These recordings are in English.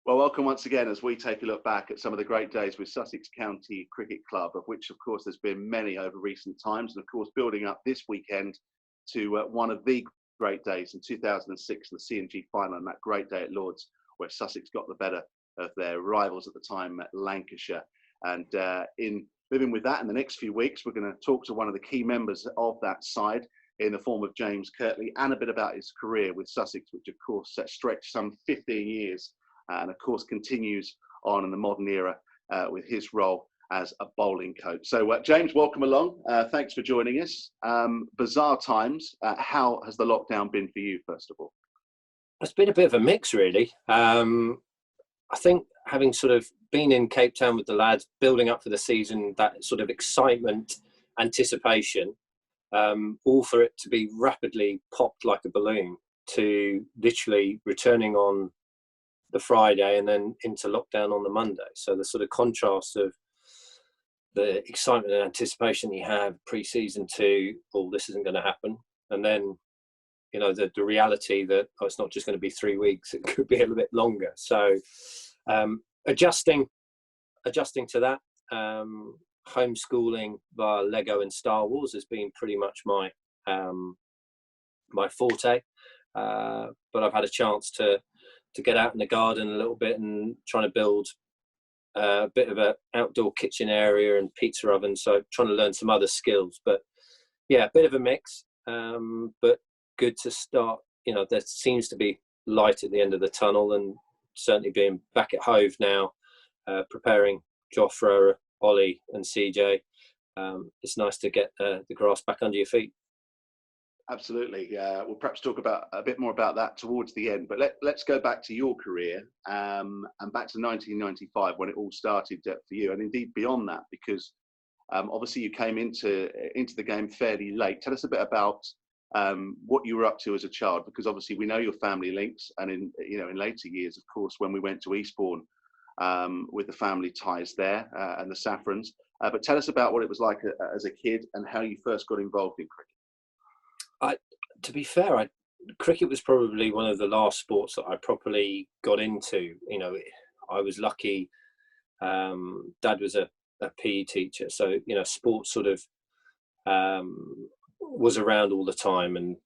Well, welcome once again as we take a look back at some of the great days with Sussex County Cricket Club, of which, of course, there's been many over recent times. And, of course, building up this weekend to one of the great days in 2006, the C&G final, and that great day at Lord's, where Sussex got the better of their rivals at the time, Lancashire. And in living with that in the next few weeks, we're going to talk to one of the key members of that side in the form of James Kirtley, and a bit about his career with Sussex, which, of course, stretched some 15 years. And of course continues on in the modern era with his role as a bowling coach. So James, welcome along. Thanks for joining us. Bizarre times. How has the lockdown been for you, first of all? It's been a bit of a mix, really. I think having sort of been in Cape Town with the lads, building up for the season, that sort of excitement, anticipation, all for it to be rapidly popped like a balloon to literally returning on the Friday and then into lockdown on the Monday. So the sort of contrast of the excitement and anticipation you have pre-season to, oh, this isn't going to happen. And then, you know, the reality that, oh, it's not just going to be 3 weeks, it could be a little bit longer. So adjusting to that, homeschooling via Lego and Star Wars has been pretty much my forte. But I've had a chance to get out in the garden a little bit and trying to build a bit of an outdoor kitchen area and pizza oven. So trying to learn some other skills, but yeah, a bit of a mix, but good to start. You know, there seems to be light at the end of the tunnel, and certainly being back at Hove now, preparing Jofra, Ollie and CJ. It's nice to get the grass back under your feet. Absolutely. We'll perhaps talk about a bit more about that towards the end. But let's go back to your career and back to 1995 when it all started for you, and indeed beyond that, because obviously you came into the game fairly late. Tell us a bit about what you were up to as a child, because obviously we know your family links, and in later years, of course, when we went to Eastbourne with the family ties there and the Saffrons. But tell us about what it was like as a kid and how you first got involved in cricket. To be fair, cricket was probably one of the last sports that I properly got into. You know, I was lucky. Dad was a PE teacher, so you know, sports sort of was around all the time, and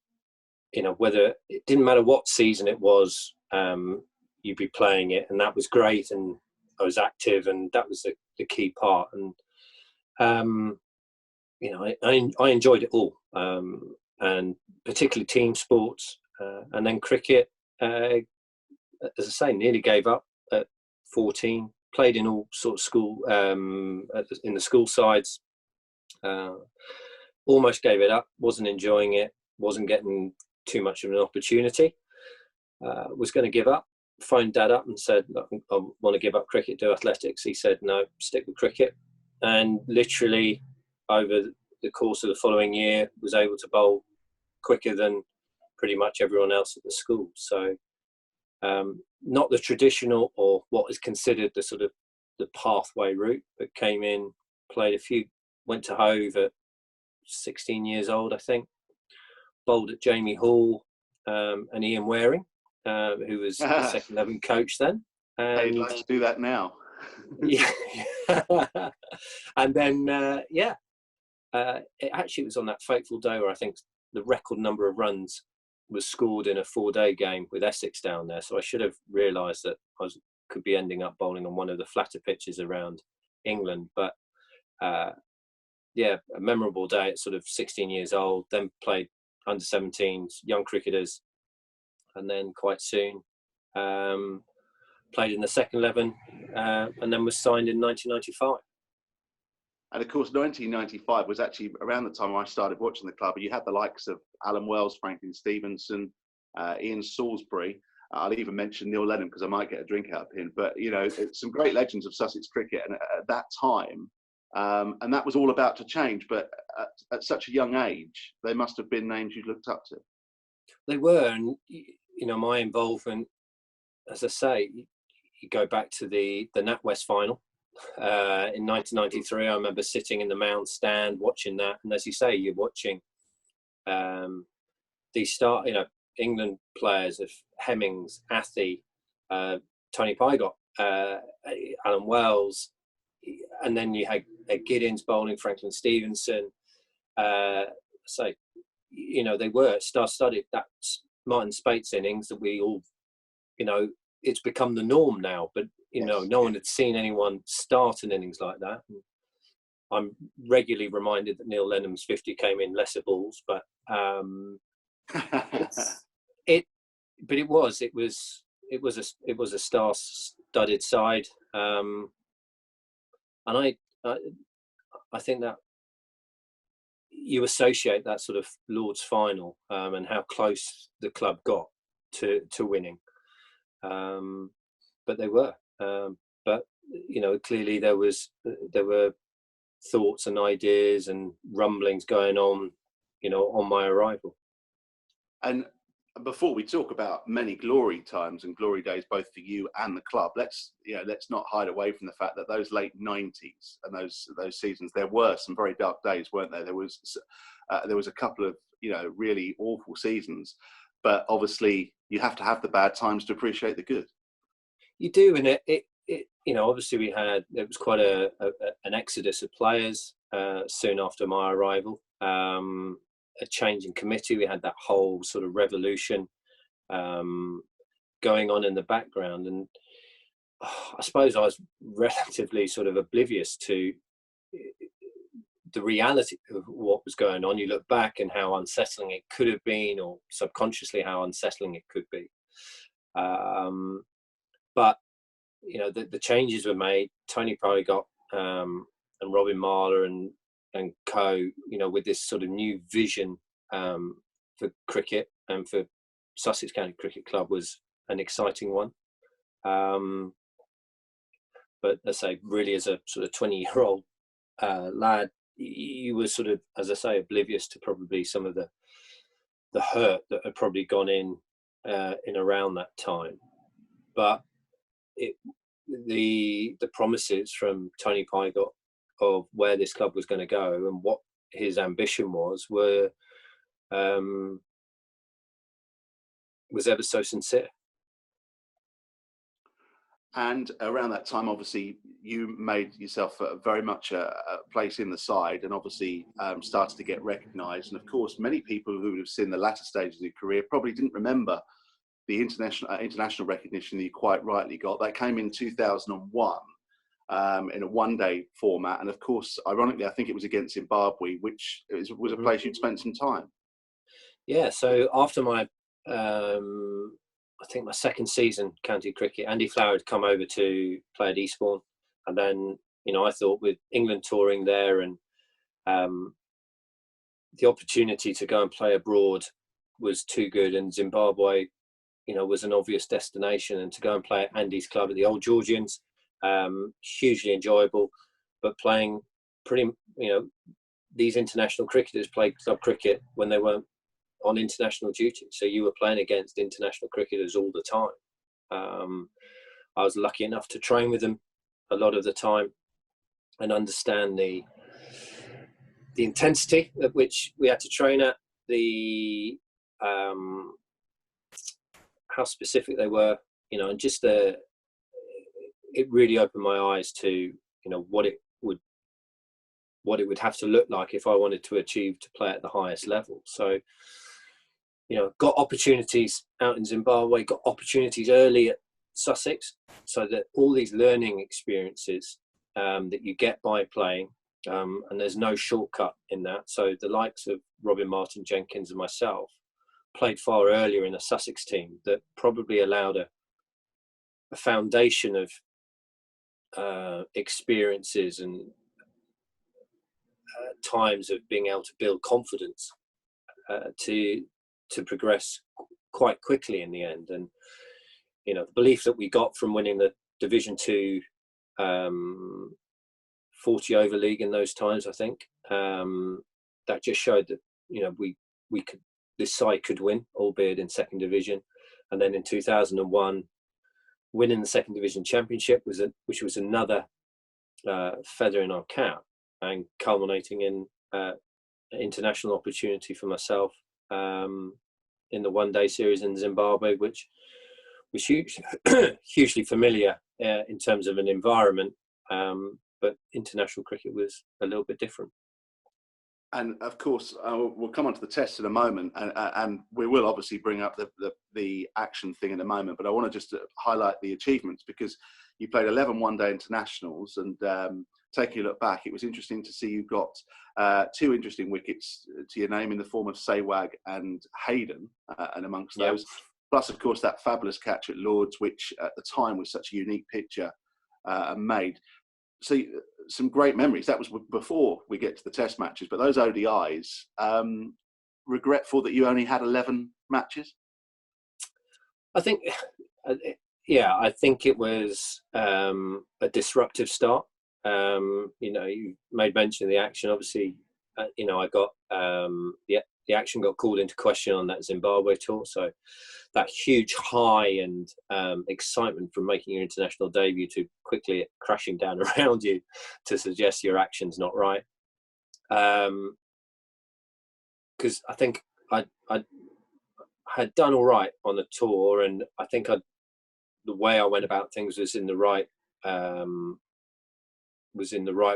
you know, whether it didn't matter what season it was, you'd be playing it, and that was great. And I was active, and that was the key part. And you know, I enjoyed it all. And particularly team sports, and then cricket, as I say, nearly gave up at 14, played in all sorts of school, in the school sides, almost gave it up, wasn't enjoying it, wasn't getting too much of an opportunity, was going to give up, phoned Dad up and said, I want to give up cricket, do athletics. He said, no, stick with cricket. And literally over the course of the following year, was able to bowl quicker than pretty much everyone else at the school. So not the traditional or what is considered the sort of the pathway route, but came in, played a few, went to Hove at 16 years old, I think, bowled at Jamie Hall and Ian Waring, who was the second 11 coach then. And I'd like to do that now. Yeah. And then it actually was on that fateful day where I think the record number of runs was scored in a 4-day game with Essex down there. So I should have realised that I could be ending up bowling on one of the flatter pitches around England. But a memorable day at sort of 16 years old, then played under 17s, young cricketers, and then quite soon played in the second 11 and then was signed in 1995. And of course, 1995 was actually around the time I started watching the club. You had the likes of Alan Wells, Franklin Stevenson, Ian Salisbury. I'll even mention Neil Lennon because I might get a drink out of him. But, you know, some great legends of Sussex cricket and at that time. And that was all about to change. But at such a young age, they must have been names you looked up to. They were. And, you know, my involvement, as I say, you go back to the NatWest final. In 1993, I remember sitting in the Mound stand watching that, and as you say, you're watching these England players of Hemmings, Athy, Tony Pygott, Alan Wells, and then you had Giddens bowling, Franklin Stevenson. So, you know, they were star-studded. That's Martin Spates innings that we all, you know, it's become the norm now. But, you know, no one had seen anyone start an innings like that. And I'm regularly reminded that Neil Lenham's 50 came in lesser balls, but it was a star-studded side, and I think that you associate that sort of Lord's final and how close the club got to winning, but they were. But you know, clearly there were thoughts and ideas and rumblings going on, you know, on my arrival. And before we talk about many glory times and glory days, both for you and the club, let's not hide away from the fact that those late 90s and those seasons, there were some very dark days, weren't there? There was a couple of, you know, really awful seasons, but obviously you have to have the bad times to appreciate the good. You do, and it you know, obviously it was quite an exodus of players soon after my arrival. A change in committee. We had that whole sort of revolution going on in the background, and I suppose I was relatively sort of oblivious to the reality of what was going on. You look back and how unsettling it could have been, or subconsciously how unsettling it could be. But you know, the changes were made. Tony Pygott and Robin Marler and co, you know, with this sort of new vision for cricket and for Sussex County Cricket Club was an exciting one. But as I say, really as a sort of 20-year-old lad, you were sort of, as I say, oblivious to probably some of the hurt that had probably gone in around that time. But the promises from Tony Pygott of where this club was going to go and what his ambition was ever so sincere. And around that time, obviously, you made yourself very much a place in the side, and obviously started to get recognised. And of course, many people who would have seen the latter stages of your career probably didn't remember the international recognition that you quite rightly got. That came in 2001 in a one-day format, and of course, ironically, I think it was against Zimbabwe, which was a place you'd spent some time. Yeah. So after my I think my second season county cricket, Andy Flower had come over to play at Eastbourne, and then, you know, I thought with England touring there and the opportunity to go and play abroad was too good, and Zimbabwe, you know, was an obvious destination, and to go and play at Andy's club at the Old Georgians, hugely enjoyable, but playing pretty, you know, these international cricketers played club cricket when they weren't on international duty, so you were playing against international cricketers all the time. I was lucky enough to train with them a lot of the time and understand the intensity at which we had to train at, the how specific they were, you know, and just it really opened my eyes to, you know, what it would have to look like if I wanted to achieve to play at the highest level. So, you know, got opportunities out in Zimbabwe, got opportunities early at Sussex, so that all these learning experiences that you get by playing, and there's no shortcut in that. So the likes of Robin Martin Jenkins and myself played far earlier in a Sussex team that probably allowed a foundation of experiences and times of being able to build confidence to progress quite quickly in the end. And, you know, the belief that we got from winning the Division 2 40 over league in those times, I think, that just showed that, you know, this side could win, albeit in second division. And then in 2001, winning the second division championship which was another feather in our cap, and culminating in international opportunity for myself in the one-day series in Zimbabwe, which was hugely familiar in terms of an environment, but international cricket was a little bit different. And of course, we'll come on to the test in a moment, and we will obviously bring up the action thing in a moment. But I want to just highlight the achievements, because you played 11 one-day internationals, and taking a look back, it was interesting to see you got 2 interesting wickets to your name in the form of Sehwag and Hayden, and amongst those, plus of course that fabulous catch at Lord's, which at the time was such a unique picture made. So some great memories. That was before we get to the test matches, but those ODIs, regretful that you only had 11 matches? I think, I think it was a disruptive start. You made mention of the action. Obviously, I got the action got called into question on that Zimbabwe tour. So that huge high and excitement from making your international debut to quickly crashing down around you to suggest your action's not right. Because I think I had done all right on the tour, and I think the way I went about things was in the right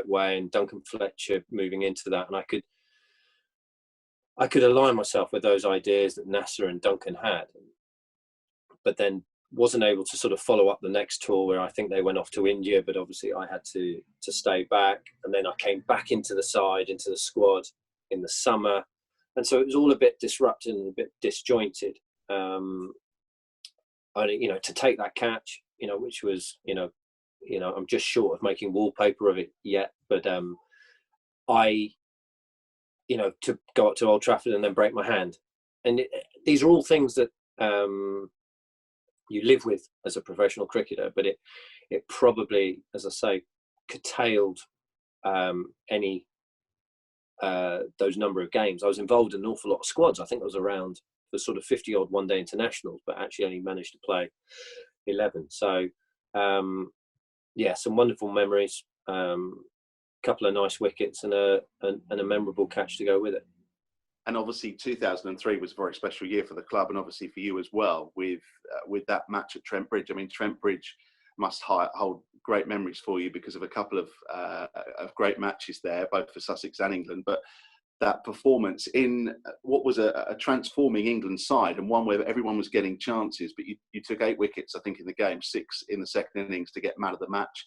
way, and Duncan Fletcher moving into that, and I could align myself with those ideas that Nasser and Duncan had, but then wasn't able to sort of follow up the next tour, where I think they went off to India, but obviously I had to stay back, and then I came back into the squad in the summer, and so it was all a bit disrupted and a bit disjointed. To take that catch, which was, I'm just short of making wallpaper of it yet, but to go up to Old Trafford and then break my hand. And these are all things that you live with as a professional cricketer, but it probably, as I say, curtailed any those number of games. I was involved in an awful lot of squads. I think I was around the sort of 50-odd one-day internationals, but actually only managed to play 11. So, some wonderful memories. Couple of nice wickets and a memorable catch to go with it. And obviously 2003 was a very special year for the club, and obviously for you as well, with that match at Trent Bridge. I mean, Trent Bridge must hold great memories for you because of a couple of great matches there, both for Sussex and England. But that performance in what was a transforming England side, and one where everyone was getting chances, but you took 8 wickets, I think, in the game, 6 in the second innings to get man of the match.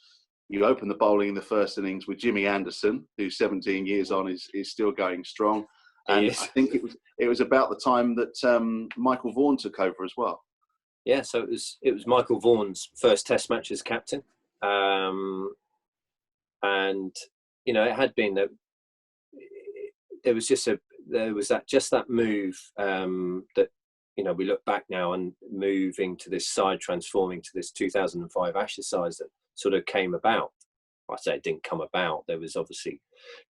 You opened the bowling in the first innings with Jimmy Anderson, who 17 years on is still going strong. And I think it was about the time that Michael Vaughan took over as well. Yeah, so it was Michael Vaughan's first Test match as captain, and it had been that there was that move that we look back now and moving to this side, transforming to this 2005 Ashes side that sort of came about. I say it didn't come about. There was obviously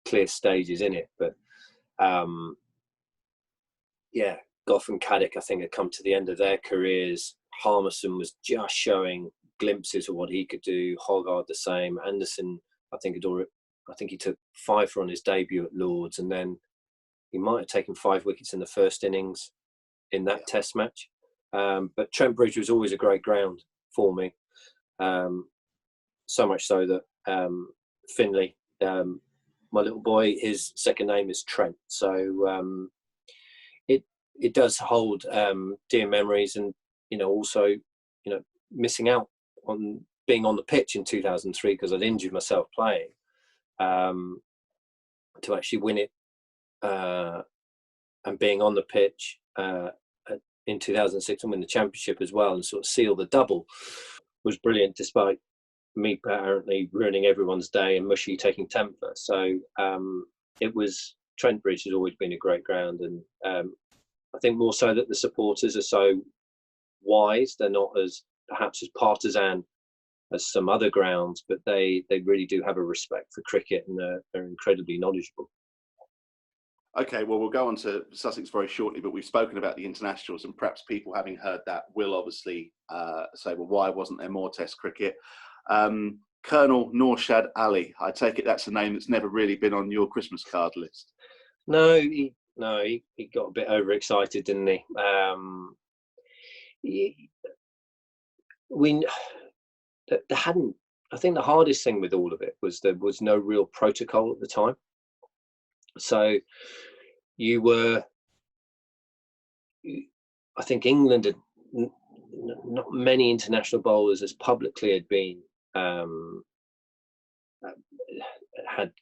clear stages in it, but Gough and Caddick, I think, had come to the end of their careers. Harmison was just showing glimpses of what he could do. Hoggard the same. Anderson, I think he took 5 on his debut at Lord's, and then he might have taken 5 wickets in the first innings in that Test match. But Trent Bridge was always a great ground for me. So much so that Finley, my little boy, his second name is Trent. So it does hold dear memories, and also missing out on being on the pitch in 2003 because I'd injured myself playing, to actually win it and being on the pitch in 2006 and win the championship as well and sort of seal the double was brilliant, despite me apparently ruining everyone's day and Mushy taking 10th. So it was, Trent Bridge has always been a great ground, and I think more so that the supporters are so wise. They're not perhaps as partisan as some other grounds, but they really do have a respect for cricket, and they're incredibly knowledgeable. Okay, well, we'll go on to Sussex very shortly, but we've spoken about the internationals, and perhaps people having heard that will obviously say, well, why wasn't there more Test cricket? Colonel Norshad Ali, I take it that's a name that's never really been on your Christmas card list. No, he got a bit overexcited, didn't he? we there hadn't. I think the hardest thing with all of it was there was no real protocol at the time. So you were, I think England had not many international bowlers as publicly had been had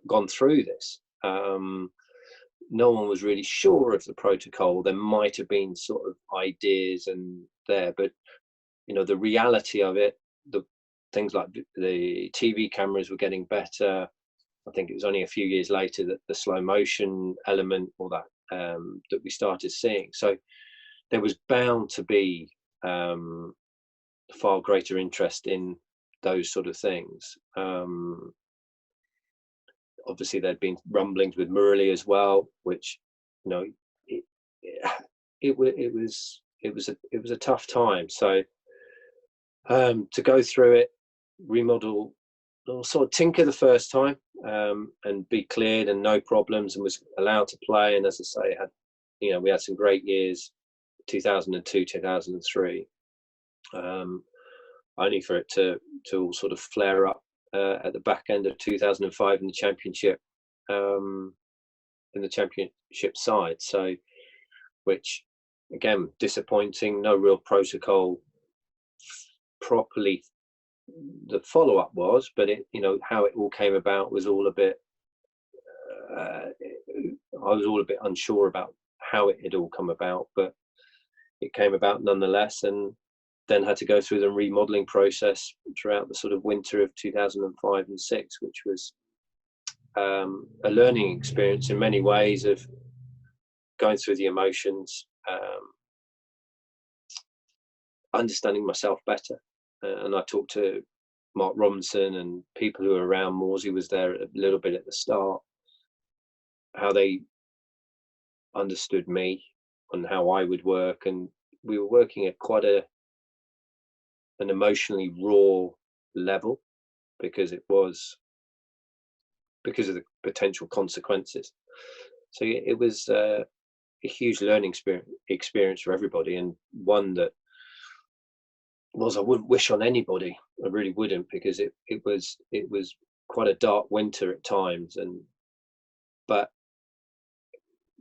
gone through this. No one was really sure of the protocol. There might have been sort of ideas and there, but the reality of it, the things like the TV cameras were getting better. I think it was only a few years later that the slow motion element, or that that we started seeing. So there was bound to be far greater interest in those sort of things. Obviously, there'd been rumblings with Murali as well, which it was a tough time. So to go through it, remodel, or sort of tinker the first time, and be cleared and no problems, and was allowed to play. And as I say, we had some great years, 2002, 2003, only for it to all sort of flare up at the back end of 2005 in the championship, side. So, which again, disappointing. No real protocol properly. The follow-up was, but how it all came about was all a bit. I was all a bit unsure about how it had all come about, but it came about nonetheless, and then had to go through the remodeling process throughout the sort of winter of 2005 and 6, which was a learning experience in many ways, of going through the emotions, understanding myself better. And I talked to Mark Robinson and people who were around. Morsey was there a little bit at the start, how they understood me and how I would work. And we were working at quite an emotionally raw level, because of the potential consequences. So it was a huge learning experience for everybody, and one that I wouldn't wish on anybody. I really wouldn't, because it was quite a dark winter at times, but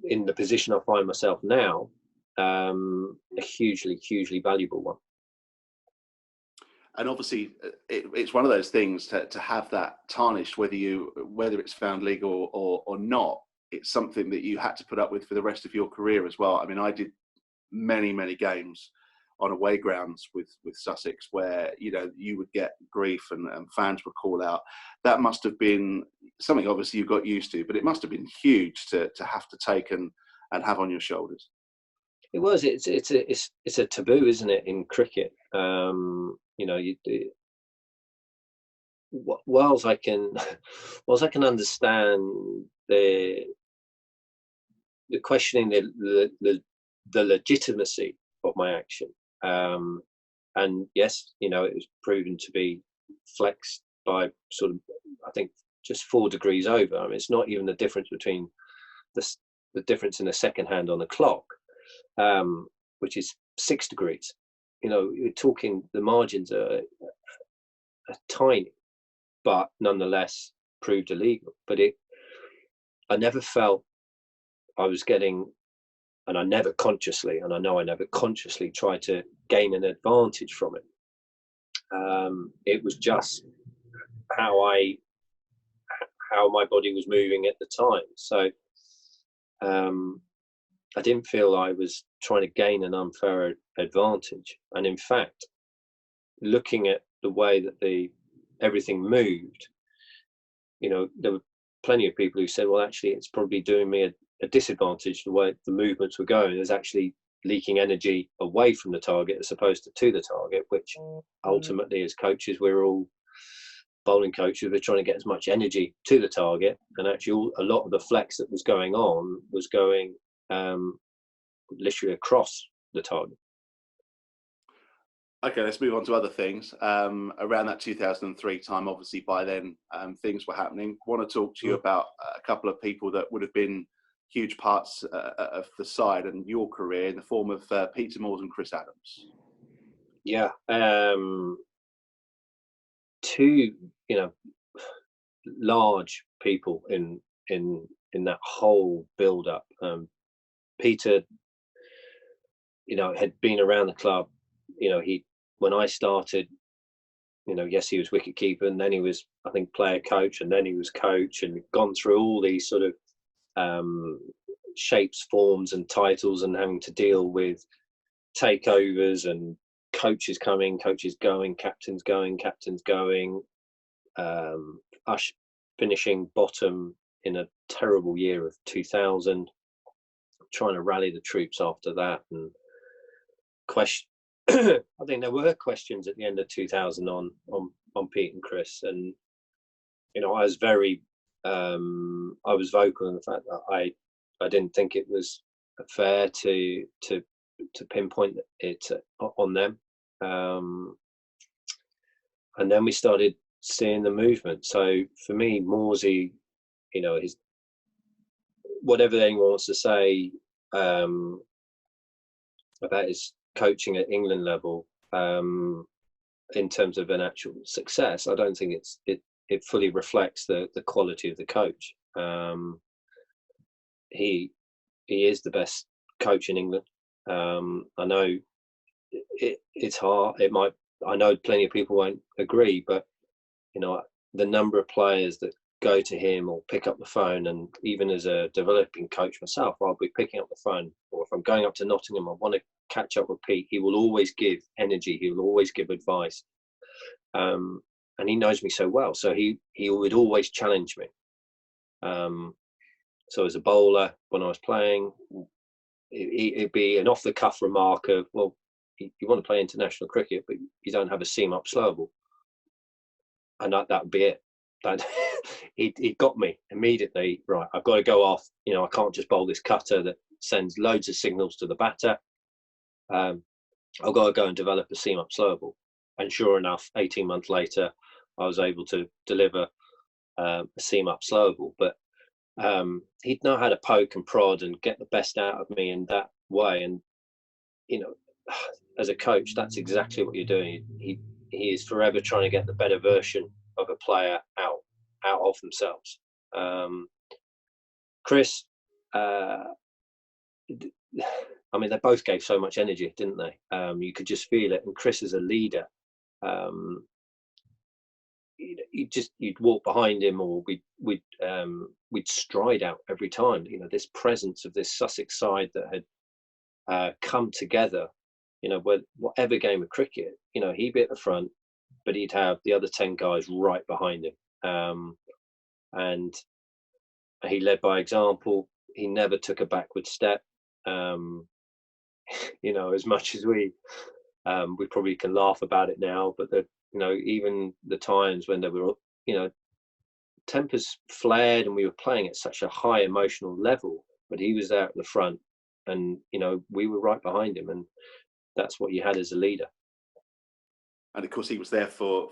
in the position I find myself now, a hugely valuable one. And obviously, it's one of those things to have that tarnished, whether it's found legal or not. It's something that you had to put up with for the rest of your career as well. I mean, I did many games on away grounds with Sussex, where you would get grief and fans would call out. That must have been something obviously you got used to, but it must have been huge to have to take and have on your shoulders. It was. It's a taboo, isn't it, in cricket? Whilst I can understand the questioning the legitimacy of my action, and yes, it was proven to be flexed by sort of, I think, just 4 degrees over. I mean, it's not even the difference between the difference in a second hand on the clock, which is 6 degrees. You're talking, the margins are tiny, but nonetheless proved illegal. But I never felt I was getting, and I never consciously, and I know I never consciously tried to gain an advantage from it. It was just how my body was moving at the time. So I didn't feel I was trying to gain an unfair advantage. And in fact, looking at the way that everything moved, there were plenty of people who said, well, actually, it's probably doing me a disadvantage, the way the movements were going. There's actually leaking energy away from the target as opposed to the target, which ultimately, as coaches, we're all bowling coaches, we're trying to get as much energy to the target. And actually, a lot of the flex that was going on was going literally across the target. Okay, let's move on to other things. Around that 2003 time, obviously by then things were happening. I want to talk to you about a couple of people that would have been huge parts of the side and your career, in the form of Peter Moores and Chris Adams. Yeah. Two, large people in that whole build up. Peter, had been around the club. He when I started, yes, he was wicket keeper, and then he was, I think, player coach, and then he was coach, and gone through all these sort of shapes, forms, and titles, and having to deal with takeovers and coaches coming, coaches going, captains going, us finishing bottom in a terrible year of 2000, trying to rally the troops after that, and question. I think there were questions at the end of 2000 on Pete and Chris, and I was very I was vocal in the fact that I didn't think it was fair to pinpoint it on them, and then we started seeing the movement. So for me, Morsey, his, whatever anyone wants to say about his coaching at England level, in terms of an actual success, I don't think it fully reflects the quality of the coach. He is the best coach in England. I know it's hard. I know plenty of people won't agree, but the number of players that go to him or pick up the phone, and even as a developing coach myself, I'll be picking up the phone, or if I'm going up to Nottingham, I want to catch up with Pete. He will always give energy. He will always give advice, and he knows me so well. So he would always challenge me. So as a bowler, when I was playing, it'd be an off-the-cuff remark of, well, you want to play international cricket, but you don't have a seam-up slow ball. And that would be it. That he got me immediately. Right, I've got to go off. I can't just bowl this cutter that sends loads of signals to the batter. I've got to go and develop a seam-up slow ball. And sure enough, 18 months later, I was able to deliver a seam-up slow ball. But he'd know how to poke and prod and get the best out of me in that way. And as a coach, that's exactly what you're doing. He is forever trying to get the better version of a player out of themselves. Chris, they both gave so much energy, didn't they? You could just feel it. And Chris, as a leader, you'd walk behind him, or we'd stride out every time. This presence of this Sussex side that had come together. Whatever game of cricket, he'd be at the front, but he'd have the other 10 guys right behind him. And he led by example. He never took a backward step. As much as we probably can laugh about it now, but even the times when there were, tempers flared and we were playing at such a high emotional level, but he was there at the front, and we were right behind him, and that's what you had as a leader. And of course, he was there for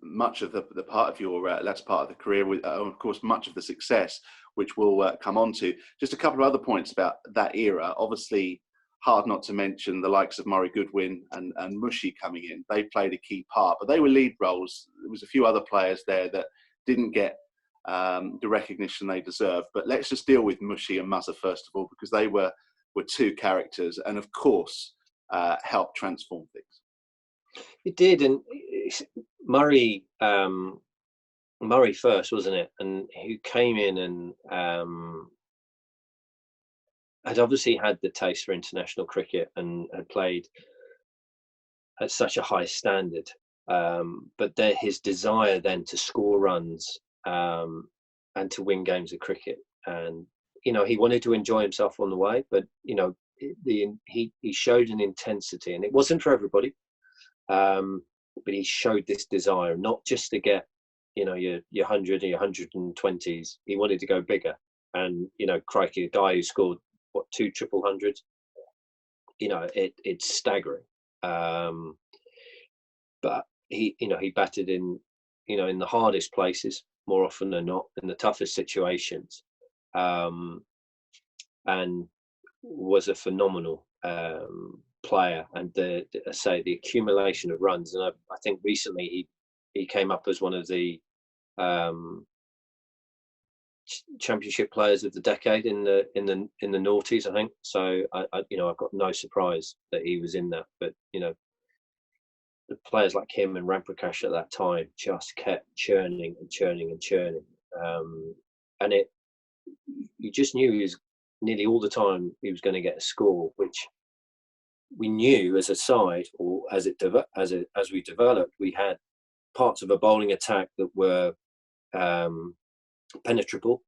much of the part of your last part of the career, with of course much of the success, which we'll come on to. Just a couple of other points about that era. Obviously, hard not to mention the likes of Murray Goodwin and Mushy coming in. They played a key part, but they were lead roles. There was a few other players there that didn't get the recognition they deserved. But let's just deal with Mushy and Muzzer first of all, because they were two characters, and of course helped transform things. It did, and Murray first, wasn't it? And who came in and had obviously had the taste for international cricket and had played at such a high standard, but his desire then to score runs and to win games of cricket, and he wanted to enjoy himself on the way, but he showed an intensity, and it wasn't for everybody. But he showed this desire not just to get your 100 or your 120s. He wanted to go bigger, and crikey, a guy who scored 2 triple hundreds, it's staggering. But he batted in in the hardest places more often than not, in the toughest situations, and was a phenomenal player, and the accumulation of runs. And I think recently he came up as one of the championship players of the decade in the noughties, I think. So I've got no surprise that he was in that. But the players like him and Ramprakash at that time just kept churning and churning and churning, and you just knew he was nearly all the time he was going to get a score, which we knew as a side, or as we developed, we had parts of a bowling attack that were penetrable,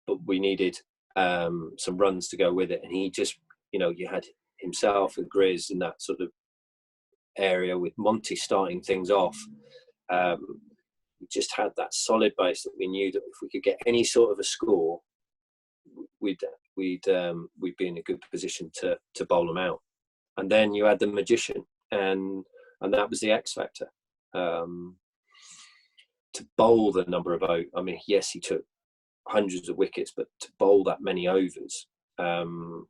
but we needed some runs to go with it. And he just, you had himself and Grizz in that sort of area, with Monty starting things off. We just had that solid base that we knew that if we could get any sort of a score, we'd be in a good position to bowl them out. And then you had the magician, and that was the X factor. To bowl the number of overs, I mean, yes, he took hundreds of wickets, but to bowl that many overs, and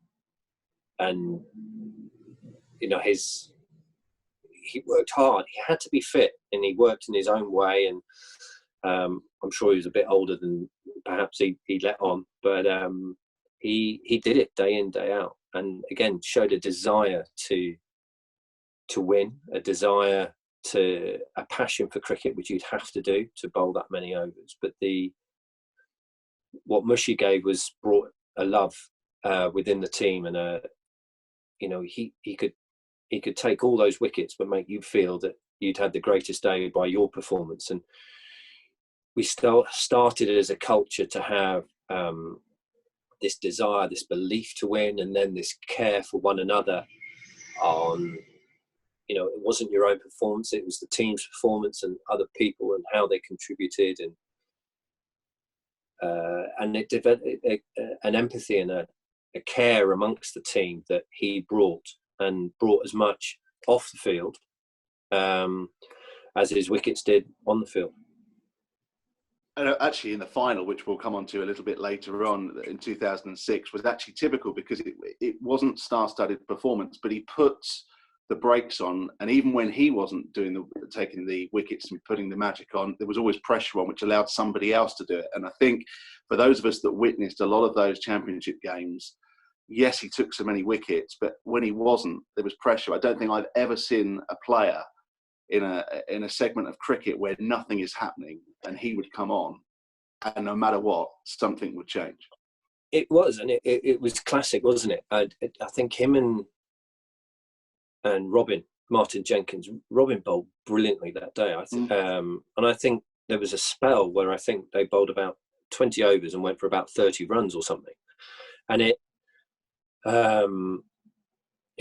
he worked hard. He had to be fit, and he worked in his own way. And I'm sure he was a bit older than perhaps he let on, but he did it day in, day out, and again showed a desire to win, a passion for cricket, which you'd have to do to bowl that many overs. But what Mushy gave brought a love within the team, and he could take all those wickets but make you feel that you'd had the greatest day by your performance. And we started as a culture to have this desire, this belief to win, and then this care for one another on, it wasn't your own performance, it was the team's performance and other people and how they contributed. And it developed an empathy and a care amongst the team that he brought as much off the field as his wickets did on the field. And actually, in the final, which we'll come on to a little bit later on in 2006, was actually typical, because it wasn't star-studded performance, but he put the brakes on, and even when he wasn't taking the wickets and putting the magic on, there was always pressure on, which allowed somebody else to do it. And I think for those of us that witnessed a lot of those championship games, yes, he took so many wickets, but when he wasn't, there was pressure. I don't think I've ever seen a player in a segment of cricket where nothing is happening and he would come on, and no matter what, something would change. It was, and it was classic, wasn't it? I think him and Martin Jenkins, Robin bowled brilliantly that day, I think. And I think there was a spell where I think they bowled about 20 overs and went for about 30 runs or something. And it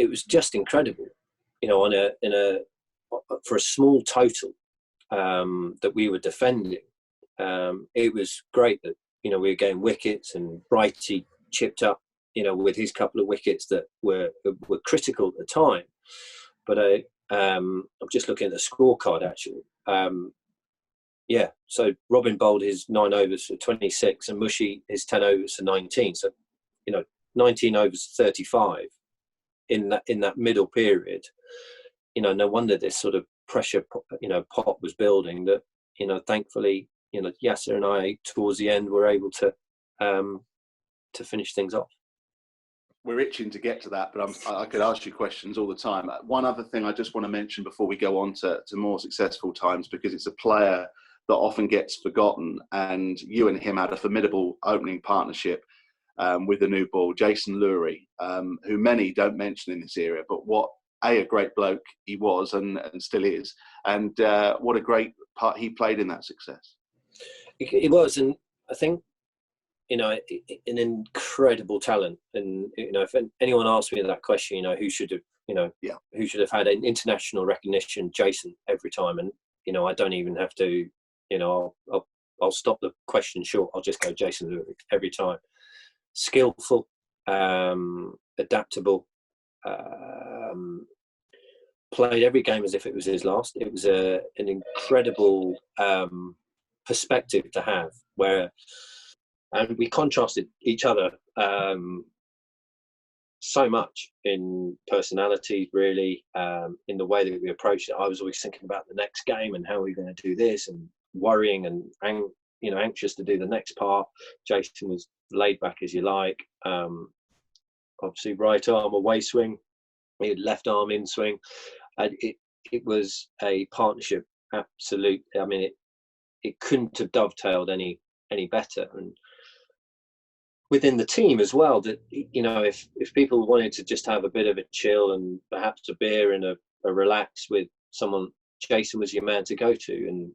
was just incredible, for a small total that we were defending. It was great that we were getting wickets, and Brighty chipped up with his couple of wickets that were critical at the time. But I'm just looking at the scorecard actually. So Robin bowled his 9 overs for 26, and Mushy his 10 overs for 19. So 19 overs 35 in that middle period. No wonder this sort of pressure pot was building, that thankfully Yasser and I towards the end were able to finish things off. We're itching to get to that, but I could ask you questions all the time. One other thing I just want to mention before we go on to more successful times, because it's a player that often gets forgotten, and you and him had a formidable opening partnership with the new ball, Jason Lurie, who many don't mention in this era, but what a great bloke he was and still is, and what a great part he played in that success. He was, and I think an incredible talent. And if anyone asked me that question, who should have had an international recognition, Jason, every time. And I don't even have to, I'll stop the question short. I'll just go Jason Lurie every time. Skillful, adaptable, played every game as if it was his last. It was an incredible perspective to have, and we contrasted each other so much in personality, really, in the way that we approached it. I was always thinking about the next game and how are we going to do this, and worrying and anxious to do the next part. Jason was laid back as you like. Obviously, right arm away swing, he had left arm in swing, and it was a partnership. Absolute. I mean, it couldn't have dovetailed any better. And within the team as well, that, you know, if people wanted to just have a bit of a chill and perhaps a beer and a relax with someone, Jason was your man to go to,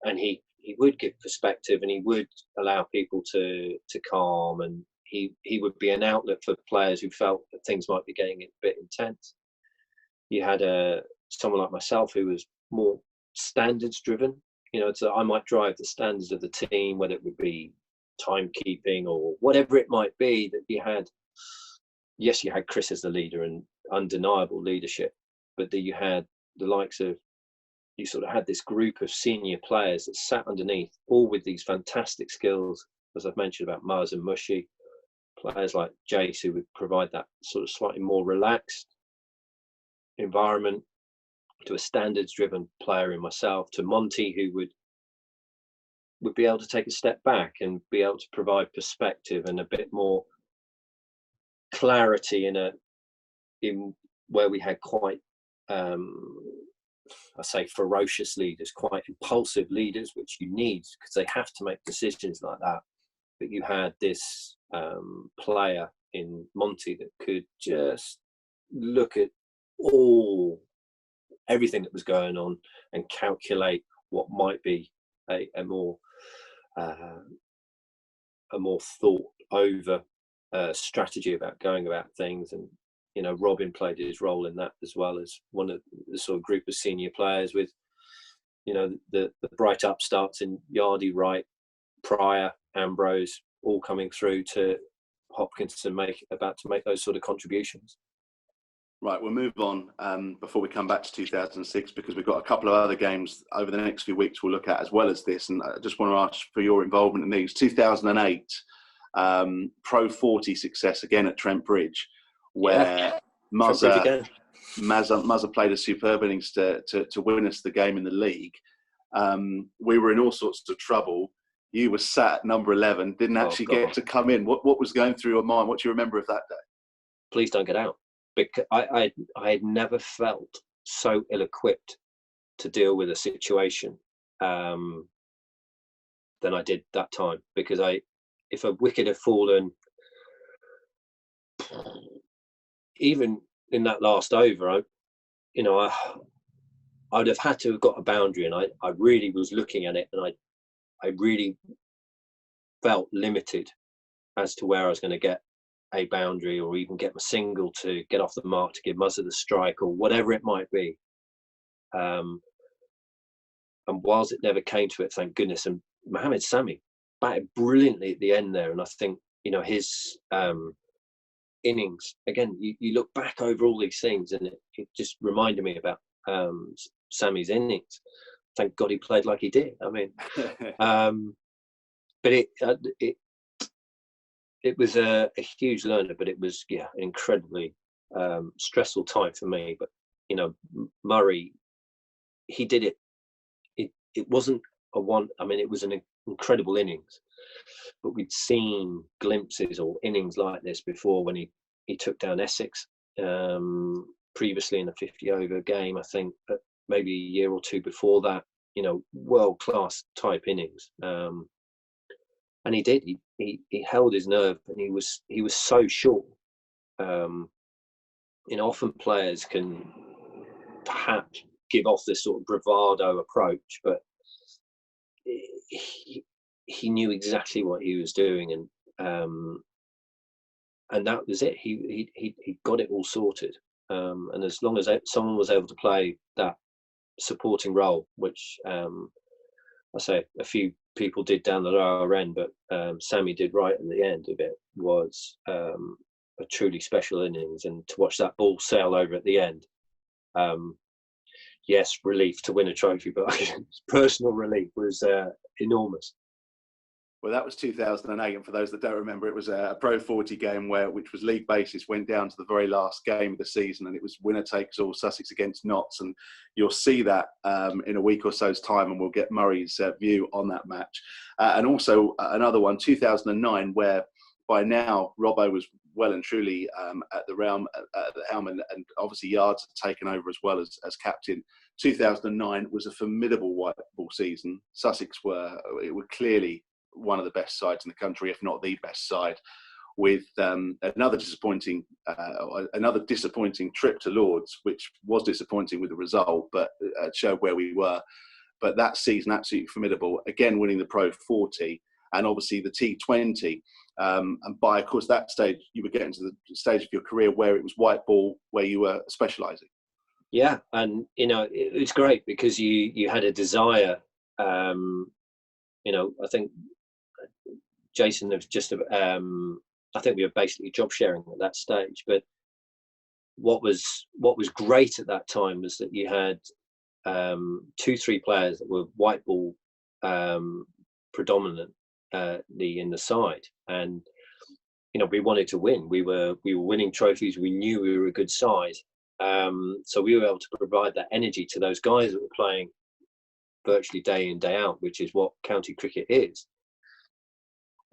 and he would give perspective, and he would allow people to calm, and he would be an outlet for players who felt that things might be getting a bit intense. You had someone like myself who was more standards driven, you know, so I might drive the standards of the team, whether it would be timekeeping or whatever it might be that you had. Yes, you had Chris as the leader and undeniable leadership, but that you had the likes of, you sort of had this group of senior players that sat underneath, all with these fantastic skills, as I've mentioned about Muzz and Mushy, players like Jace who would provide that sort of slightly more relaxed environment, to a standards driven player in myself, to Monty who would be able to take a step back and be able to provide perspective and a bit more clarity in where we had quite I say ferocious leaders, quite impulsive leaders, which you need because they have to make decisions like that. But you had this player in Monty that could just look at everything that was going on and calculate what might be a more thought over strategy about going about things. And, you know, Robin played his role in that as well as one of the sort of group of senior players, with, you know, the bright upstarts in Yardy, Wright, Pryor, Ambrose, all coming through to Hopkinson about to make those sort of contributions. Right, we'll move on before we come back to 2006, because we've got a couple of other games over the next few weeks we'll look at as well as this. And I just want to ask for your involvement in these. 2008, Pro 40 success again at Trent Bridge, where Muzza played a superb innings to win us the game in the league. We were in all sorts of trouble. You were sat at number 11, didn't actually get to come in. What was going through your mind? What do you remember of that day? Please don't get out. Because I had never felt so ill-equipped to deal with a situation than I did that time. Because if a wicket had fallen, even in that last over, I'd have had to have got a boundary, and I really was looking at it, and I really felt limited as to where I was going to get a boundary or even get my single to get off the mark to give Muzza the strike or whatever it might be. And whilst it never came to it, thank goodness, and Mohammed Sami batted brilliantly at the end there. And I think, you know, his innings, again, you look back over all these things and it just reminded me about Sami's innings. Thank God he played like he did. I mean, but it was a huge learner, but it was, an incredibly stressful time for me. But, you know, Murray, he did it. It wasn't a one. I mean, it was an incredible innings, but we'd seen glimpses or innings like this before when he took down Essex previously in a 50-over game, I think, but maybe a year or two before that. You know, world-class type innings. And he did. He held his nerve, and he was so sure. You know, often players can perhaps give off this sort of bravado approach, but he knew exactly what he was doing, and that was it. He got it all sorted. And as long as someone was able to play that supporting role, which I say a few people did down the lower end, but Sami did right at the end of it, was a truly special innings. And to watch that ball sail over at the end, yes, relief to win a trophy, but personal relief was enormous. Well, that was 2008, and for those that don't remember, it was a Pro 40 game which was league basis, went down to the very last game of the season, and it was winner takes all, Sussex against Notts, and you'll see that in a week or so's time, and we'll get Murray's view on that match. And also another one, 2009, where by now Robbo was well and truly at the helm, and obviously Yards had taken over as well as captain. 2009 was a formidable white ball season. Sussex were clearly one of the best sides in the country, if not the best side, with another disappointing trip to Lords, which was disappointing with the result, but showed where we were. But that season, absolutely formidable. Again, winning the Pro 40 and obviously the T20. And by, of course, that stage, you were getting to the stage of your career where it was white ball, where you were specialising. Yeah, and it's great because you had a desire. I think Jason was just, I think we were basically job sharing at that stage. But what was great at that time was that you had 2-3 players that were white ball predominantly in the side, and we wanted to win. We were winning trophies. We knew we were a good side, so we were able to provide that energy to those guys that were playing virtually day in, day out, which is what county cricket is.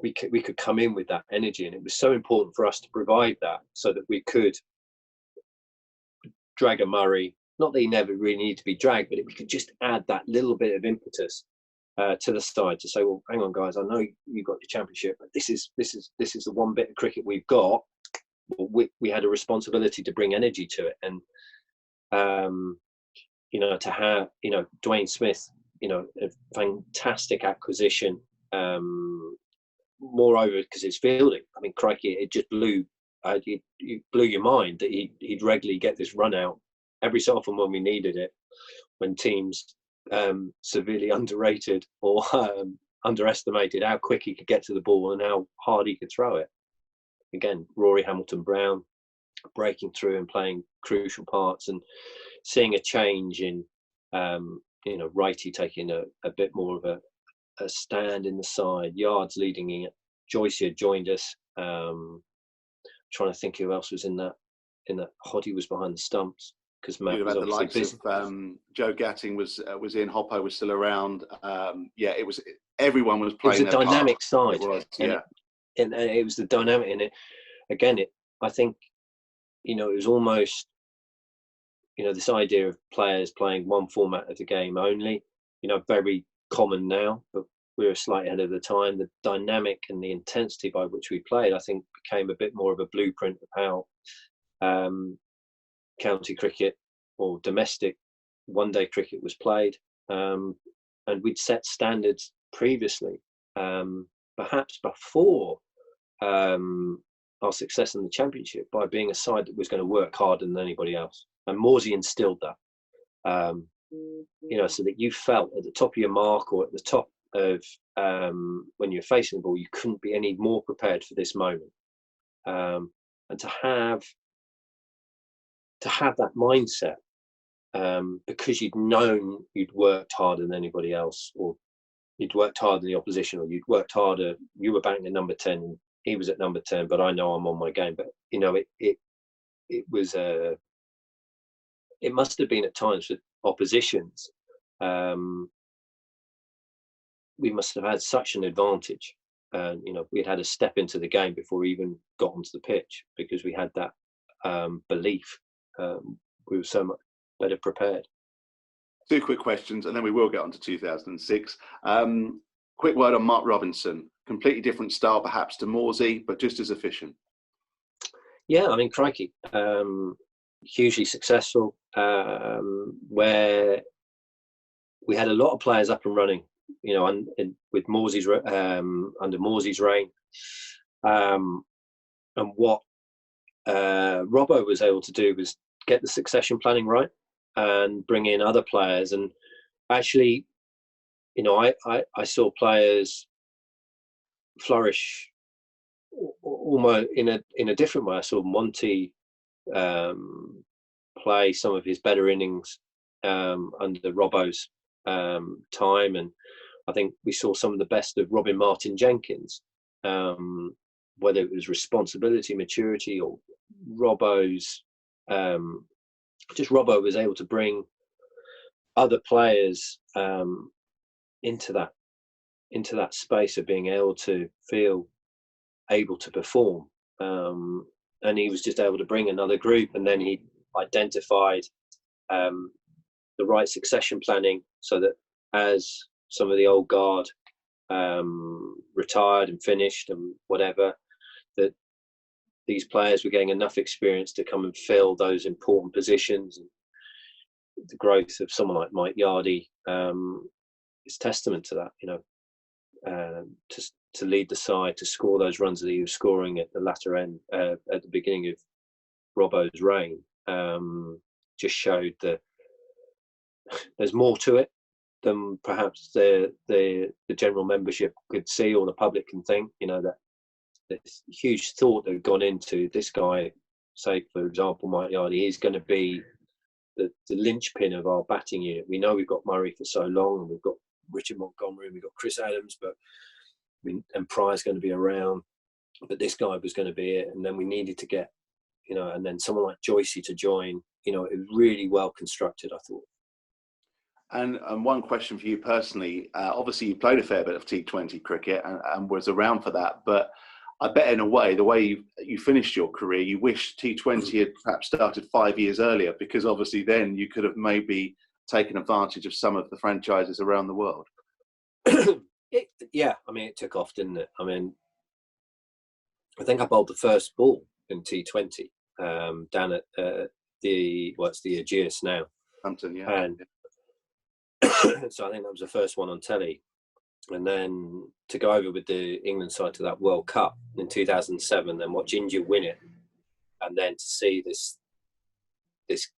We could come in with that energy, and it was so important for us to provide that so that we could drag a Murray. Not that he never really needed to be dragged, but we could just add that little bit of impetus to the side to say, well, hang on, guys, I know you've got your championship, but this is the one bit of cricket we've got. We had a responsibility to bring energy to it, and to have Dwayne Smith, a fantastic acquisition. Moreover, because it's fielding. I mean, crikey, it just blew your mind that he'd regularly get this run out every so often when we needed it, when teams severely underrated or underestimated how quick he could get to the ball and how hard he could throw it. Again, Rory Hamilton-Brown breaking through and playing crucial parts, and seeing a change in righty taking a bit more of a stand in the side, Yards leading it. Joyce had joined us. Trying to think who else was in that. Hoddy was behind the stumps because Matt was obviously busy. Joe Gatting was in. Hoppo was still around. It was everyone was playing. It was a dynamic side. It was, and it was the dynamic in it. Again, I think it was almost this idea of players playing one format of the game only. Very common now, but we were slightly ahead of the time. The dynamic and the intensity by which we played, I think, became a bit more of a blueprint of how county cricket or domestic one-day cricket was played. And we'd set standards previously, perhaps before our success in the championship, by being a side that was going to work harder than anybody else. And Morsey instilled that. So that you felt at the top of your mark, or at the top of when you're facing the ball, you couldn't be any more prepared for this moment. And to have that mindset, because you'd known you'd worked harder than anybody else, or you'd worked harder than the opposition, or you'd worked harder. You were batting at number 10, he was at number 10, but I know I'm on my game. But it was it must have been at times for oppositions. We must have had such an advantage. We'd had a step into the game before we even got onto the pitch, because we had that belief. We were so much better prepared. 2 quick questions, and then we will get on to 2006. Quick word on Mark Robinson. Completely different style, perhaps, to Morsey, but just as efficient. Yeah, I mean, crikey. Hugely successful, where we had a lot of players up and running, with Morsey's under Morsey's reign, and what Robbo was able to do was get the succession planning right and bring in other players. And actually, I saw players flourish almost in a different way. I saw Monty play some of his better innings under Robbo's time, and I think we saw some of the best of Robin Martin-Jenkins, whether it was responsibility, maturity, or Robbo's. Just Robbo was able to bring other players into that space of being able to feel able to perform, and he was just able to bring another group, and then he identified the right succession planning so that as some of the old guard retired and finished and whatever, that these players were getting enough experience to come and fill those important positions. And the growth of someone like Mike Yardy is testament to that, to lead the side, to score those runs that he was scoring at the latter end, at the beginning of Robbo's reign, just showed that there's more to it than perhaps the general membership could see or the public can think. That there's huge thought that had gone into this guy. Say, for example, Mike Yardy is going to be the linchpin of our batting unit. We know we've got Murray for so long, and we've got Richard Montgomery, and we've got Chris Adams, and Pryor's going to be around, but this guy was going to be it. And then we needed to get, and then someone like Joycey to join. It was really well constructed, I thought. And one question for you personally. Obviously, you played a fair bit of T20 cricket and was around for that. But I bet in a way, the way you finished your career, you wish T20 had perhaps started 5 years earlier, because obviously then you could have maybe taken advantage of some of the franchises around the world. It took off, didn't it? I think I bowled the first ball in T20 down at the Aegeus now. Hampton, yeah. And so I think that was the first one on telly. And then to go over with the England side to that World Cup in 2007, then watch India win it, and then to see this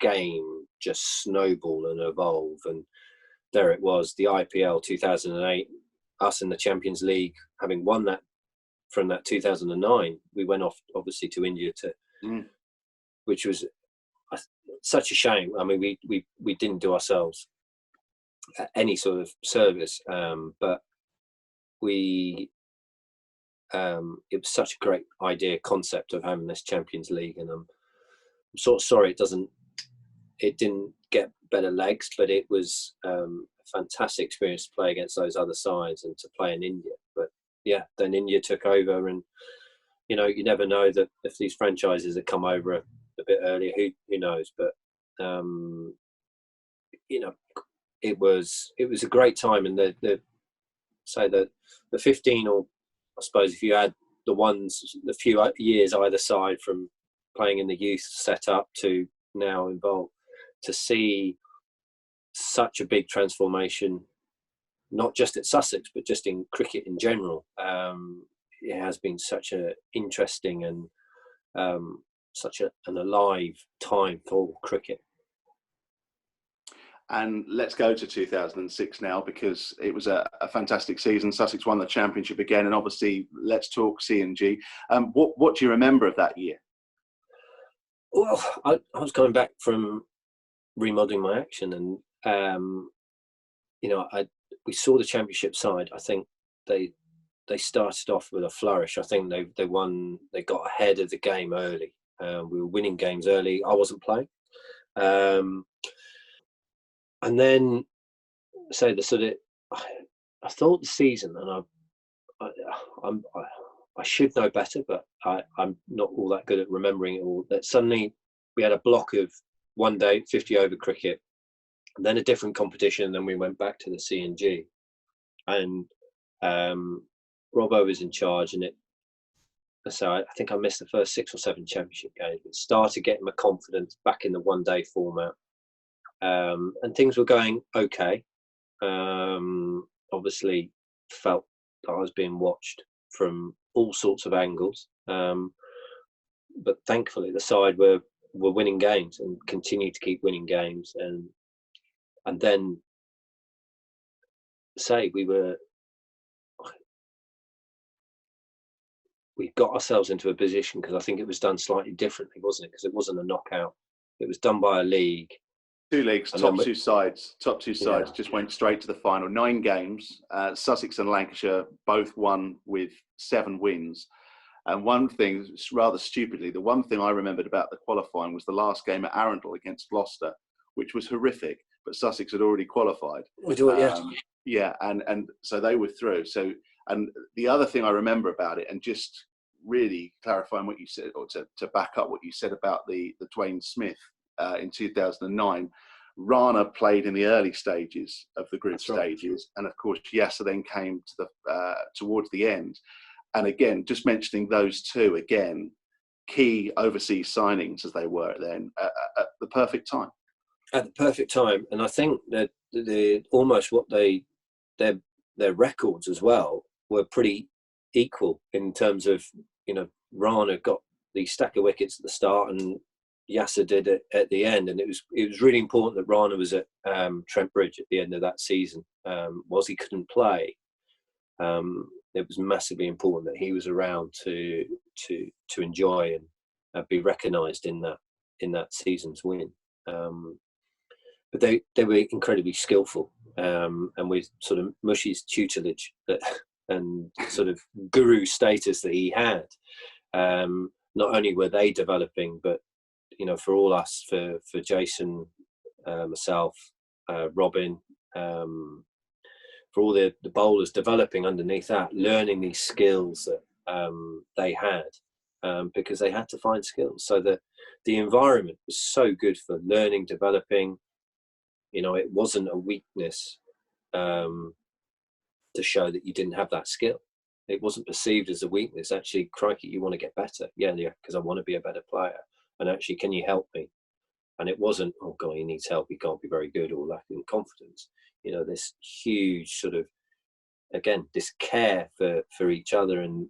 game just snowball and evolve. And there it was, the IPL 2008, us in the Champions League, having won that from that 2009, we went off obviously to India which was such a shame. We didn't do ourselves any sort of service, but it was such a great idea, concept of having this Champions League, and I'm sort of sorry it didn't get better legs, but it was a fantastic experience to play against those other sides and to play in India. But yeah, then India took over, and you never know that if these franchises had come over a bit earlier, who knows? But it was a great time, and the 15, or I suppose if you add the few years either side from playing in the youth setup to now involved, to see such a big transformation, not just at Sussex but just in cricket in general. It has been such an interesting and such an alive time for cricket. And let's go to 2006 now, because it was a fantastic season. Sussex won the championship again, and obviously let's talk C&G. What do you remember of that year? Well, I was coming back from remodelling my action, and we saw the championship side. I think they started off with a flourish. I think they won. They got ahead of the game early. We were winning games early. I wasn't playing. And then, I thought the season, and I should know better, but I'm not all that good at remembering it all. That suddenly we had a block of one day 50 over cricket, and then a different competition, and then we went back to the C&G, and Robbo was in charge, and so I think I missed the first 6 or 7 championship games, but started getting my confidence back in the one day format. And things were going okay. Obviously felt that I was being watched from all sorts of angles. But thankfully the side were winning games and continued to keep winning games. And then we got ourselves into a position, because I think it was done slightly differently, wasn't it? Because it wasn't a knockout. It was done by a league. Two leagues, And top two sides, yeah, just went straight to the final. 9 games. Sussex and Lancashire both won with 7 wins. And one thing, rather stupidly, the one thing I remembered about the qualifying was the last game at Arundel against Gloucester, which was horrific. But Sussex had already qualified. we do it, yeah. Yeah, and so they were through. So, and the other thing I remember about it, and just really clarifying what you said, or to back up what you said about the Dwayne Smith in 2009, Rana played in the early stages of the group stages, and of course Yasser then came to the towards the end. And again, just mentioning those two again, key overseas signings as they were then at the perfect time. At the perfect time, and I think that the almost what their records as well were pretty equal in terms of, you know, Rana got the stack of wickets at the start and Yasser did it at the end, and it was really important that Rana was at Trent Bridge at the end of that season. Whilst he couldn't play, it was massively important that he was around to enjoy and be recognised in that season's win. But they were incredibly skillful, and with sort of Mushy's tutelage and sort of guru status that he had, not only were they developing, but, you know, for all us, for Jason, myself, Robin, for all the bowlers developing underneath that, learning these skills that they had, because they had to find skills. So the environment was so good for learning, developing. You know, it wasn't a weakness to show that you didn't have that skill. It wasn't perceived as a weakness. Actually, crikey, you want to get better. Yeah, because I want to be a better player. And actually, can you help me? And it wasn't, oh God, he needs help, he can't be very good, or lacking confidence. You know, this huge sort of, again, this care for each other and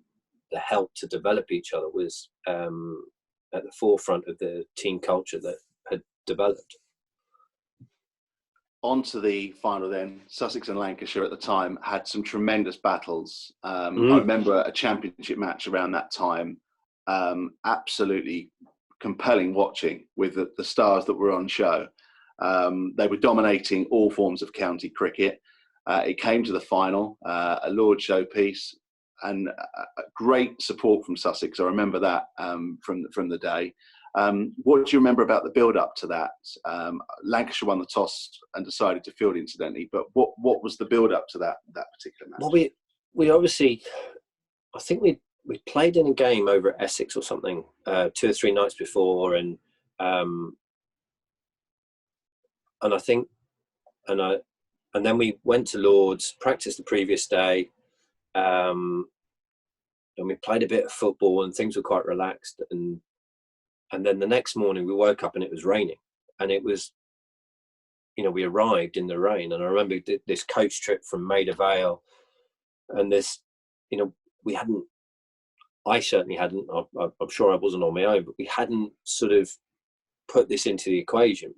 the help to develop each other was at the forefront of the team culture that had developed. On to the final then. Sussex and Lancashire at the time had some tremendous battles. I remember a championship match around that time, absolutely compelling watching with the stars that were on show. They were dominating all forms of county cricket. It came to the final, a Lord showpiece, and great support from Sussex. I remember that from the day. What do you remember about the build-up to that? Lancashire won the toss and decided to field, incidentally. But what was the build-up to that particular match? Well, we obviously, I think we played in a game over at Essex or something 2 or 3 nights before, and I think, and then we went to Lord's, practiced the previous day, and we played a bit of football, and things were quite relaxed. And then the next morning we woke up and it was raining, and it was, you know, we arrived in the rain. And I remember this coach trip from Maida Vale, and this, you know, I certainly hadn't, I'm sure I wasn't on my own, but we hadn't sort of put this into the equation.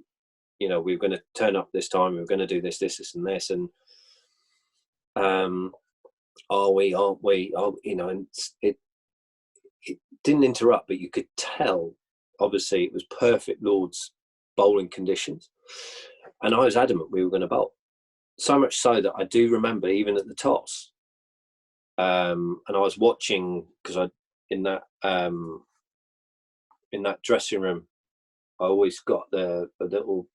You know, we were going to turn up this time, we were going to do this, and this, and are we, aren't we, you know, and it didn't interrupt, but you could tell, obviously, it was perfect Lord's bowling conditions. And I was adamant we were going to bowl. So much so that I do remember, even at the toss, and I was watching, because in that dressing room, I always got a little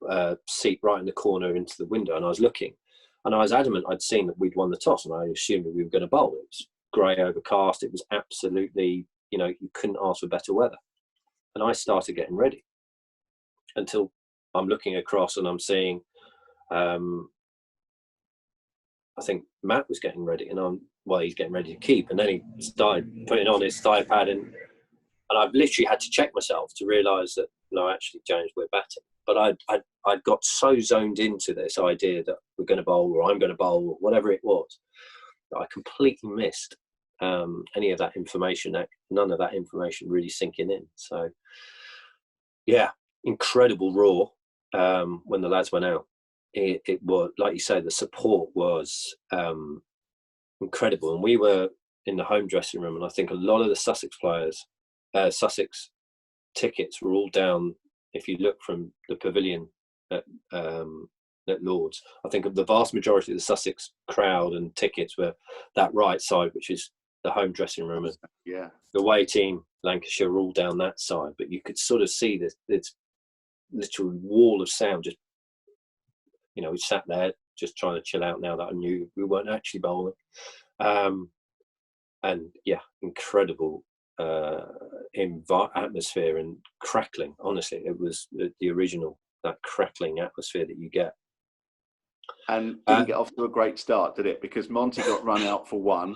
seat right in the corner into the window, and I was looking, and I was adamant I'd seen that we'd won the toss, and I assumed that we were going to bowl. It was grey overcast. It was absolutely, you know, you couldn't ask for better weather. And I started getting ready until I'm looking across and I'm seeing, I think Matt was getting ready, and he's getting ready to keep. And then he started putting on his thigh pad, and I've literally had to check myself to realise that, no, actually, James, we're batting. But I'd got so zoned into this idea that we're going to bowl, or I'm going to bowl, or whatever it was, that I completely missed any of that information. None of that information really sinking in. So, yeah, incredible raw when the lads went out. It was, like you say, the support was incredible. And we were in the home dressing room, and I think a lot of the Sussex players, Sussex tickets were all down. If you look from the pavilion at Lords. I think of the vast majority of the Sussex crowd and tickets were that right side, which is the home dressing room, and the away team Lancashire were all down that side. But you could sort of see this literal wall of sound. Just, you know, we sat there just trying to chill out now that I knew we weren't actually bowling. And yeah, incredible atmosphere and crackling. Honestly, it was the original, that crackling atmosphere that you get. And didn't get off to a great start, did it? Because Monty got run out for 1,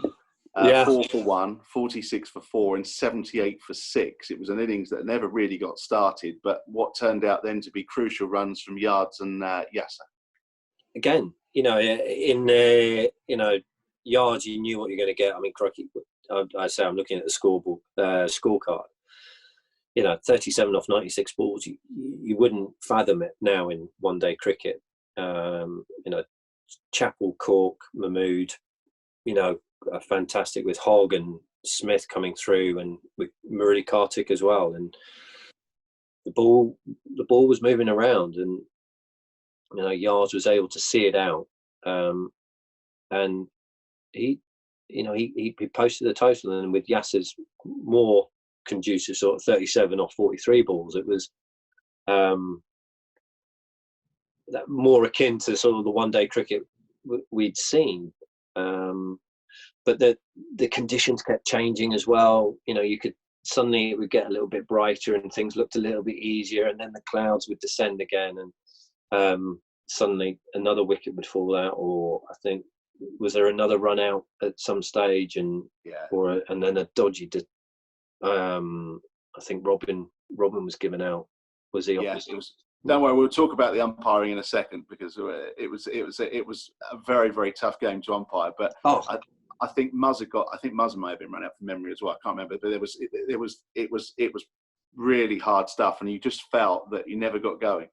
4 for 1, 46 for 4, and 78 for 6. It was an innings that never really got started, but what turned out then to be crucial runs from Yards and Yasser. Again, you know, in Yards, you knew what you're going to get. I mean, crikey, I say I'm looking at the scorecard. You know, 37 off 96 balls. You wouldn't fathom it now in one-day cricket. You know, Chappell, Cork, Mahmood, you know, fantastic with Hogg and Smith coming through, and with Murali Kartik as well. And the ball was moving around, and you know, Yards was able to see it out, and he posted the total, and with Yasser's more conducive sort of 37 off 43 balls, it was that more akin to sort of the one-day cricket we'd seen. But the conditions kept changing as well. You know, you could suddenly it would get a little bit brighter and things looked a little bit easier, and then the clouds would descend again, and suddenly another wicket would fall out, or I think was there another run out at some stage, and then a dodgy. I think Robin was given out. Was he? Yes, it was. Don't worry, we'll talk about the umpiring in a second, because it was a very, very tough game to umpire. But I think Muzzer may have been run out from memory as well. I can't remember, but it was really hard stuff, and you just felt that you never got going.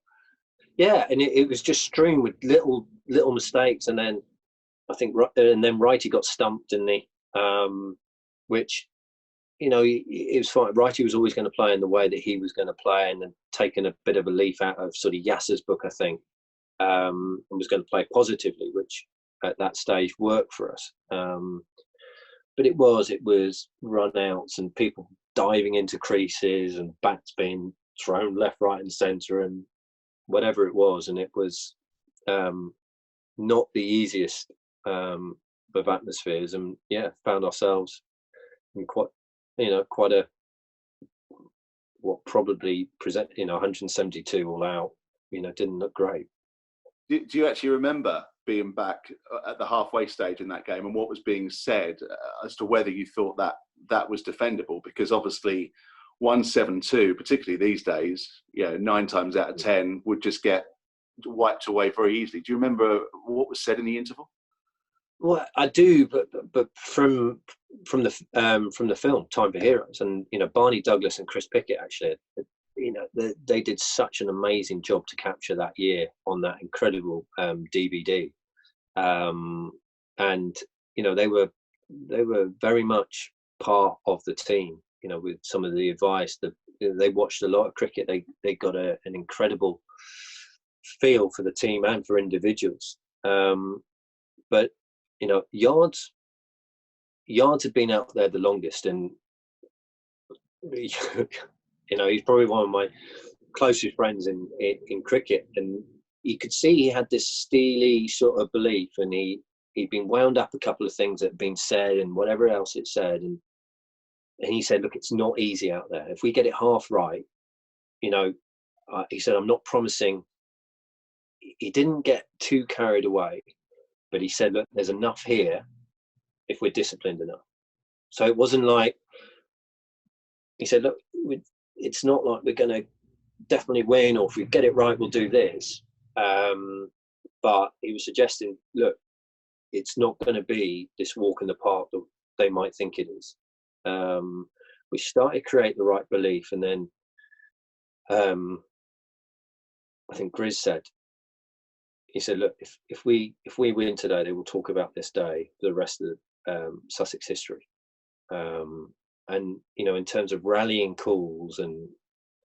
Yeah, and it was just strewn with little mistakes, and then I think Righty got stumped, didn't he? Which, you know, it was fine. Righty was always going to play in the way that he was going to play, and then taken a bit of a leaf out of sort of Yasser's book, I think, and was going to play positively, which at that stage worked for us. But it was run outs and people diving into creases and bats being thrown left, right, and centre, and whatever it was, and it was not the easiest of atmospheres, and found ourselves in quite a what probably 172 all out, didn't look great. Do you actually remember being back at the halfway stage in that game and what was being said as to whether you thought that was defendable? Because obviously 172, particularly these days, 9 times out of 10 would just get wiped away very easily. Do you remember what was said in the interval? Well, I do, but from the film Time for Heroes, and Barney Douglas and Chris Pickett, actually, they did such an amazing job to capture that year on that incredible DVD, and they were very much part of the team. With some of the advice that they watched a lot of cricket, they got an incredible feel for the team and for individuals. But Yards had been out there the longest, and he's probably one of my closest friends in cricket, and you could see he had this steely sort of belief, and he'd been wound up a couple of things that had been said and whatever else it said, and he said, look, it's not easy out there. If we get it half right, he said, I'm not promising. He didn't get too carried away, but he said, look, there's enough here if we're disciplined enough. So it wasn't like, he said, look, it's not like we're going to definitely win, or if we get it right, we'll do this. But he was suggesting, look, it's not going to be this walk in the park that they might think it is. We started to create the right belief, and then I think Grizz said, he said, look, if we win today, they will talk about this day for the rest of Sussex history. And in terms of rallying calls and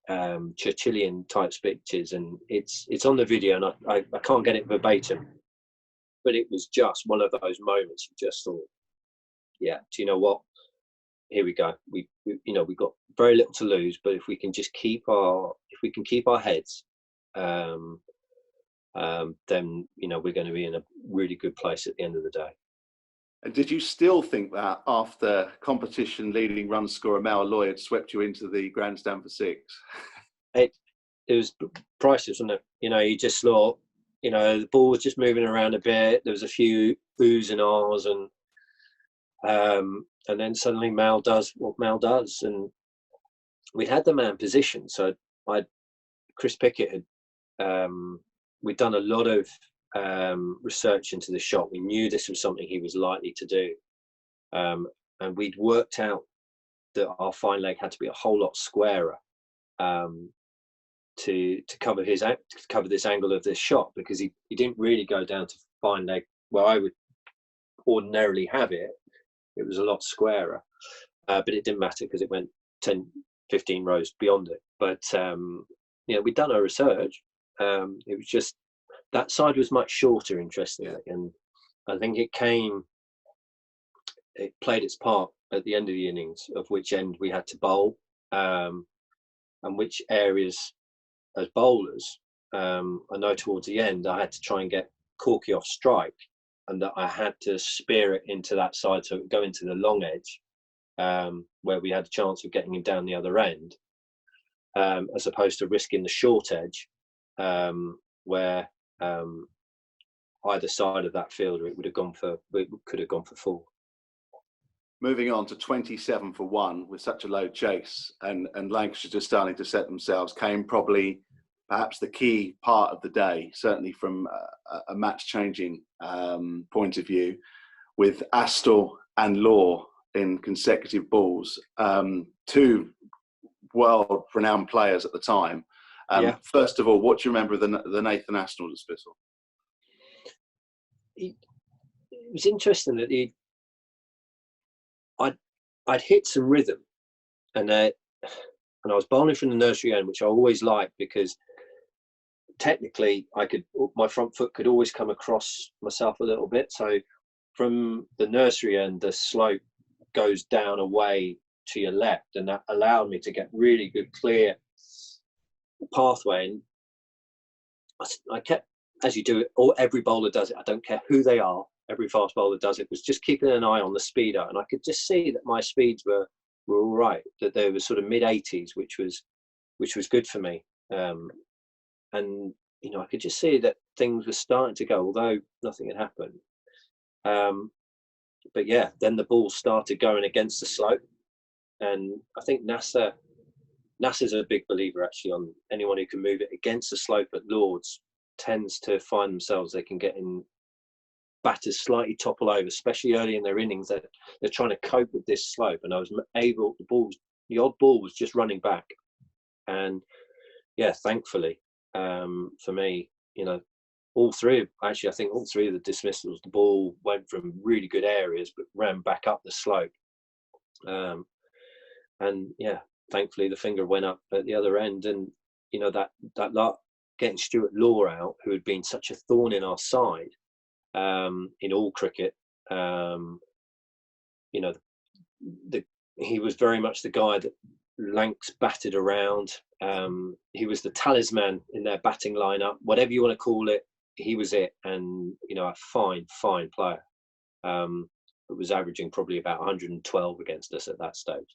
Churchillian type pitches, and it's on the video, and I can't get it verbatim, but it was just one of those moments you just thought, yeah, do you know what? Here we go. We we've got very little to lose, but if we can just keep our heads, then we're going to be in a really good place at the end of the day. And did you still think that after competition leading run scorer Mal Lloyd had swept you into the grandstand for 6? It was priceless, wasn't it? You just thought, the ball was just moving around a bit. There was a few oohs and ahs, and then suddenly Mal does what Mal does, and we'd had the man positioned. So Chris Pickett had, we'd done a lot of research into the shot. We knew this was something he was likely to do, and we'd worked out that our fine leg had to be a whole lot squarer to cover this angle of this shot, because he didn't really go down to fine leg where I would ordinarily have it. It was a lot squarer, but it didn't matter because it went 10, 15 rows beyond it. But we'd done our research. It was just that side was much shorter, interestingly, and I think it played its part at the end of the innings, of which end we had to bowl, and which areas as bowlers. I know towards the end I had to try and get Corky off strike, and that I had to spear it into that side so it would go into the long edge, where we had a chance of getting him down the other end, as opposed to risking the short edge, where either side of that fielder it could have gone for 4. Moving on to 27 for 1 with such a low chase, and Lancashire just starting to set themselves, came probably perhaps the key part of the day, certainly from a match-changing point of view, with Astle and Law in consecutive balls, 2 world-renowned players at the time. First of all, what do you remember of the Nathan Astle dismissal? It was interesting that I'd hit some rhythm, and I was bowling from the nursery end, which I always liked, because technically my front foot could always come across myself a little bit. So from the nursery end, the slope goes down away to your left, and that allowed me to get really good, clear pathway. And I kept, as you do it, or every bowler does it, I don't care who they are, every fast bowler does it, was just keeping an eye on the speed out. And I could just see that my speeds were all right, that they were sort of mid-80s, which was good for me. And I could just see that things were starting to go, although nothing had happened. But yeah, then the ball started going against the slope, and I think Nasser's a big believer actually on anyone who can move it against the slope at Lords tends to find themselves, they can get in, batters slightly topple over, especially early in their innings. They're trying to cope with this slope, and I was able, the odd ball was just running back, and yeah, thankfully for me, all three, actually I think all 3 of the dismissals, the ball went from really good areas but ran back up the slope, and yeah, thankfully the finger went up at the other end. And that getting Stuart Law out, who had been such a thorn in our side in all cricket, he was very much the guy that Lancs batted around. He was the talisman in their batting lineup, whatever you want to call it. He was it, and a fine player. It was averaging probably about 112 against us at that stage,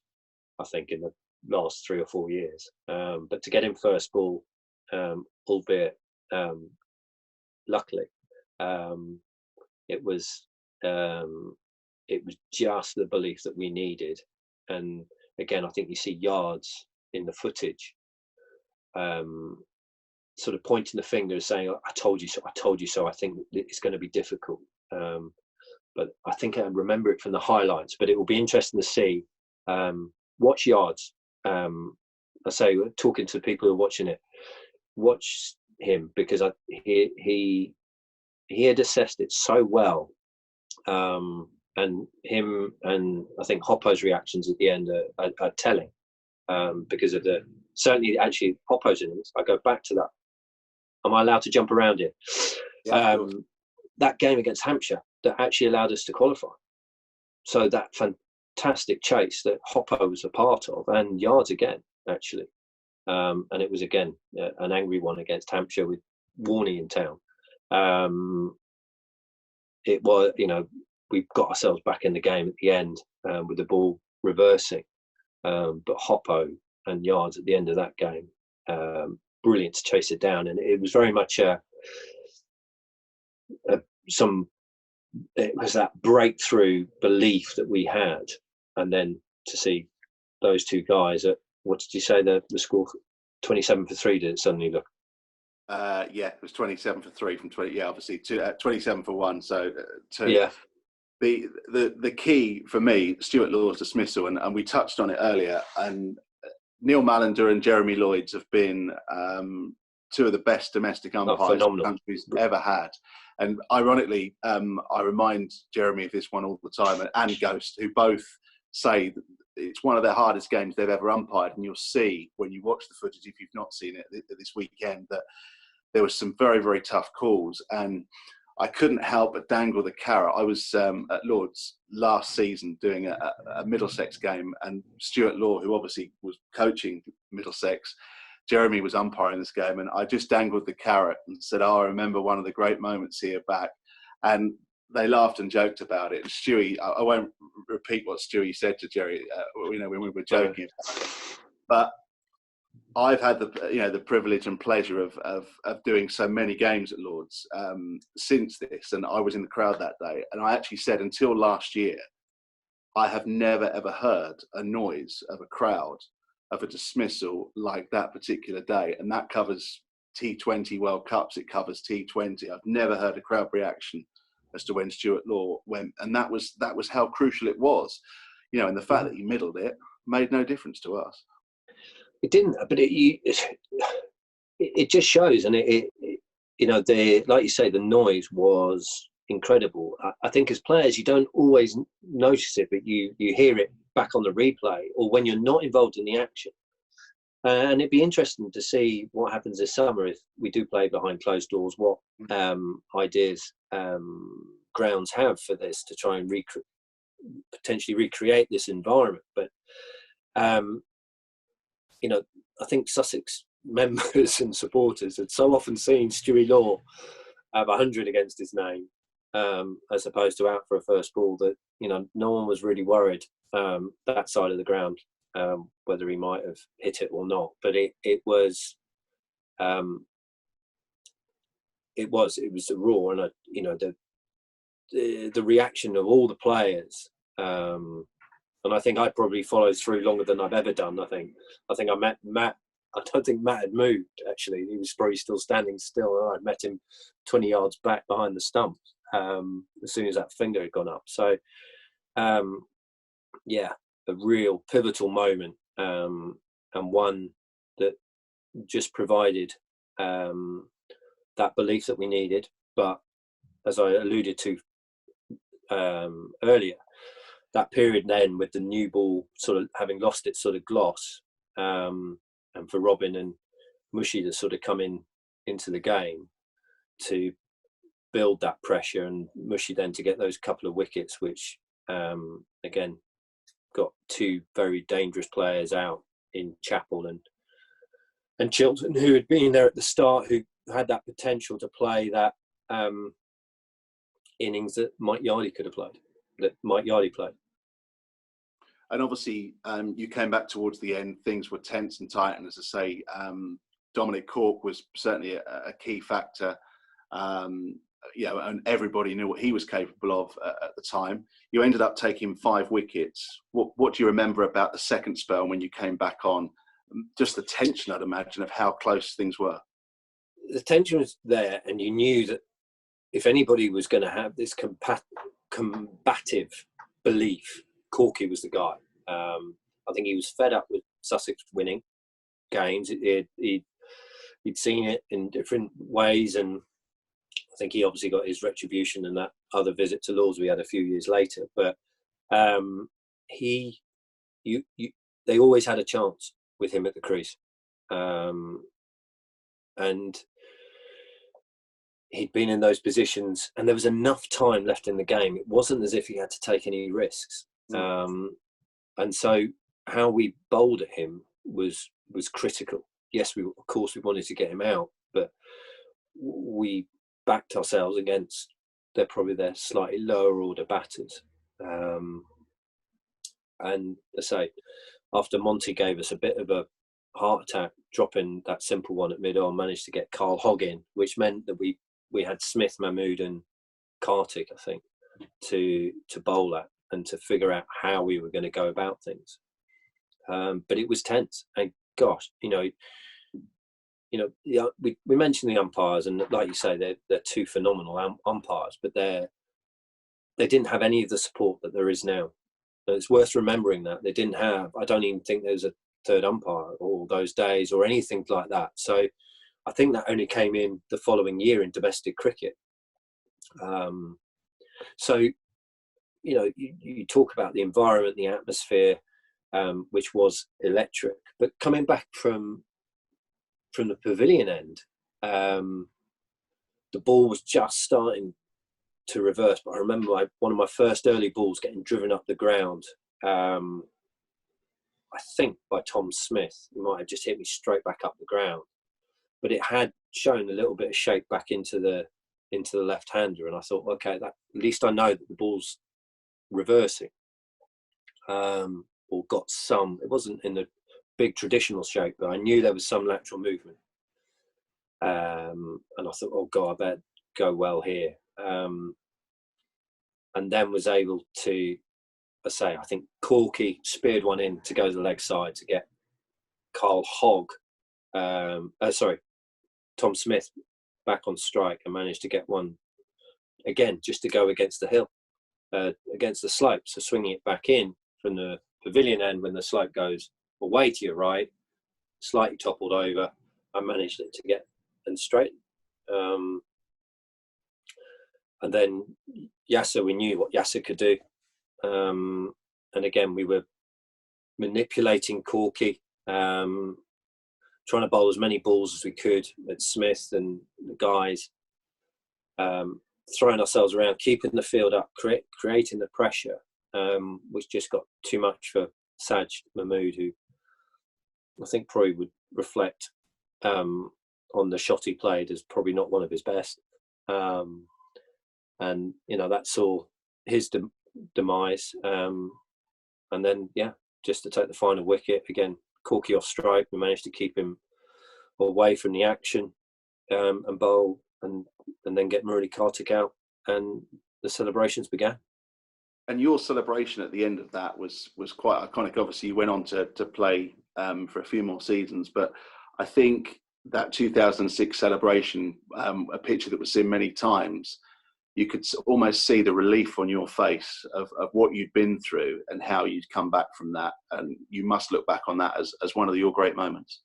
I think, in the last 3 or 4 years. But to get him first ball, albeit luckily, it was just the belief that we needed. And again, I think you see yards in the footage, sort of pointing the finger, saying, "I told you so. I told you so." I think it's going to be difficult, but I think I remember it from the highlights. But it will be interesting to see. Watch yards. I say, talking to people who are watching it, watch him, because he had assessed it so well, and him, and I think Hoppo's reactions at the end are telling, because of certainly actually Hoppo's innings, I go back to that. Am I allowed to jump around here? Yeah, that game against Hampshire that actually allowed us to qualify. So that fantastic chase that Hoppo was a part of, and yards again, actually. And it was, again, an angry one against Hampshire with Warney in town. It was, we got ourselves back in the game at the end with the ball reversing. But Hoppo and yards at the end of that game, brilliant to chase it down. And it was very much it was that breakthrough belief that we had. And then to see those two guys at, what did you say the score? 27 for 3, did it suddenly look? Yeah, it was 27 for 3 from 20. Yeah, obviously 27 for 1. So 2. Yeah. The key for me, Stuart Law's dismissal, and we touched on it earlier. And Neil Mallender and Jeremy Lloyds have been two of the best domestic umpires the country's ever had. And ironically, I remind Jeremy of this one all the time, and Ghost, who both say that it's one of their hardest games they've ever umpired. And you'll see when you watch the footage, if you've not seen it this weekend, that there was some very, very tough calls. And I couldn't help but dangle the carrot. I was at Lord's last season doing a Middlesex game, and Stuart Law, who obviously was coaching Middlesex, Jeremy was umpiring this game, and I just dangled the carrot and said, I remember one of the great moments here back. And they laughed and joked about it. And Stewie, I won't repeat what Stewie said to Jerry, when we were joking about it. But I've had the privilege and pleasure of doing so many games at Lord's since this, and I was in the crowd that day. And I actually said, until last year, I have never ever heard a noise of a crowd of a dismissal like that particular day, and that covers T20 World Cups. It covers T20. I've never heard a crowd reaction as to when Stuart Law went, and that was how crucial it was, and the fact that he middled it made no difference to us. It didn't, but it just shows, and like you say, the noise was incredible. I think as players, you don't always notice it, but you hear it back on the replay or when you're not involved in the action. And it'd be interesting to see what happens this summer if we do play behind closed doors, what ideas grounds have for this to try and potentially recreate this environment. But I think Sussex members and supporters had so often seen Stewie Law have 100 against his name, as opposed to out for a first ball, that no one was really worried that side of the ground, whether he might have hit it or not. But it was the raw, and the reaction of all the players. And I think I probably followed through longer than I've ever done. I think I met Matt. I don't think Matt had moved, actually. He was probably still standing still. I'd met him 20 yards back behind the stump as soon as that finger had gone up. So, a real pivotal moment, and one that just provided that belief that we needed. But as I alluded to earlier, that period then with the new ball sort of having lost its sort of gloss, and for Robin and Mushy to sort of come into the game to build that pressure, and Mushy then to get those couple of wickets, which again got two very dangerous players out in Chappell and Chilton, who had been there at the start, who had that potential to play that innings that Mike Yardley could have played, that Mike Yardley played. And obviously, you came back towards the end. Things were tense and tight, and as I say, Dominic Cork was certainly a key factor. And everybody knew what he was capable of at the time. You ended up taking 5 wickets. What do you remember about the second spell when you came back on? Just the tension, I'd imagine, of how close things were. The tension was there, and you knew that if anybody was going to have this combative belief, Corky was the guy. I think he was fed up with Sussex winning games. He'd seen it in different ways, and I think he obviously got his retribution in that other visit to Lords we had a few years later. But they always had a chance with him at the crease. And he'd been in those positions, and there was enough time left in the game. It wasn't as if he had to take any risks. And so how we bowled at him was critical. Yes, of course we wanted to get him out, but we backed ourselves against probably their slightly lower order batters. And I say, after Monty gave us a bit of a heart attack, dropping that simple one at mid-on, managed to get Carl Hogg in, which meant that we had Smith, Mahmood and Kartik, I think, to bowl at and to figure out how we were going to go about things. But it was tense. And gosh, we mentioned the umpires, and like you say, they're two phenomenal umpires, but they didn't have any of the support that there is now. And it's worth remembering that they didn't have. I don't even think there was a third umpire all those days or anything like that. So I think that only came in the following year in domestic cricket. So you talk about the environment, the atmosphere, which was electric. But coming back from the pavilion end, the ball was just starting to reverse. But I remember one of my first early balls getting driven up the ground, I think by Tom Smith. He might have just hit me straight back up the ground, but it had shown a little bit of shape back into the left-hander, and I thought, okay, at least I know that the ball's reversing, or got some. It wasn't in the big traditional shape, but I knew there was some lateral movement, and I thought, oh God, I better go well here, and then was able to, I think Corky speared one in to go to the leg side to get Carl Hogg, Tom Smith back on strike, and managed to get one again just to go against the hill, against the slope. So swinging it back in from the pavilion end when the slope goes away to your right, slightly toppled over, I managed it to get and straighten. And then Yasser, we knew what Yasser could do. And again, we were manipulating Corky, trying to bowl as many balls as we could at Smith and the guys, throwing ourselves around, keeping the field up, creating the pressure, which just got too much for Saj Mahmood, who I think probably would reflect on the shot he played as probably not one of his best. And, that saw his demise. And then, just to take the final wicket, again, Corky off strike, we managed to keep him away from the action, and bowl, and then get Murali Kartik out, and the celebrations began. And your celebration at the end of that was quite iconic. Obviously, you went on to play for a few more seasons, but I think that 2006 celebration, a picture that was seen many times, you could almost see the relief on your face of what you'd been through and how you'd come back from that. And you must look back on that as one of your great moments.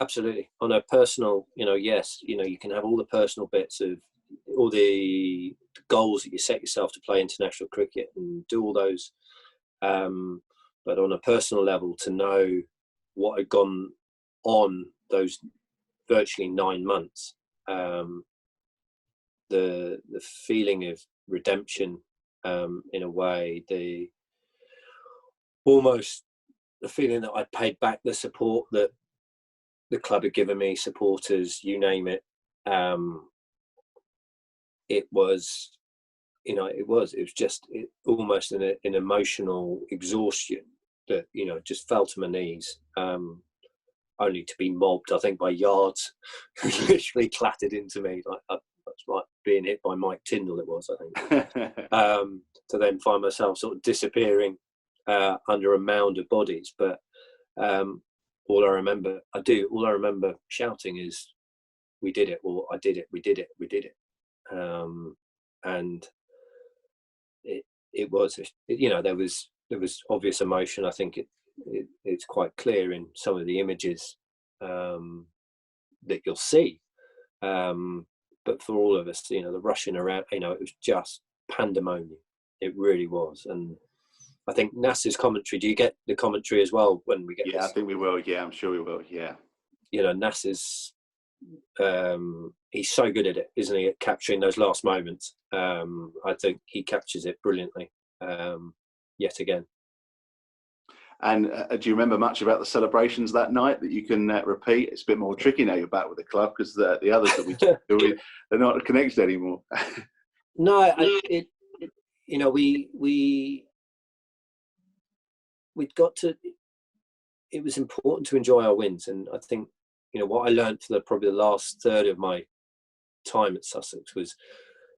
Absolutely. On a personal, yes, you can have all the personal bits of all the goals that you set yourself to play international cricket and do all those. But on a personal level, to know what had gone on those virtually 9 months, the feeling of redemption, in a way, almost the feeling that I'd paid back the support that the club had given me, supporters, you name it. It was just almost an emotional exhaustion that, just fell to my knees, only to be mobbed, I think, by yards, literally clattered into me. That's like being hit by Mike Tyndall, it was, I think. To then find myself sort of disappearing under a mound of bodies. But all I remember shouting is, "We did it!" or "I did it! We did it! We did it!" And it was, there was obvious emotion. I think it's quite clear in some of the images that you'll see. But for all of us, the rushing around, it was just pandemonium. It really was. And I think Nasser's commentary, do you get the commentary as well when we get this? I think we will. Yeah, I'm sure we will. Yeah. Nasser's, he's so good at it, isn't he, at capturing those last moments. I think he captures it brilliantly, yet again. And do you remember much about the celebrations that night that you can repeat? It's a bit more tricky now you're back with the club, because the others that we do, they're not connected anymore. No, we'd got to. It was important to enjoy our wins, and I think what I learned for probably the last third of my time at Sussex was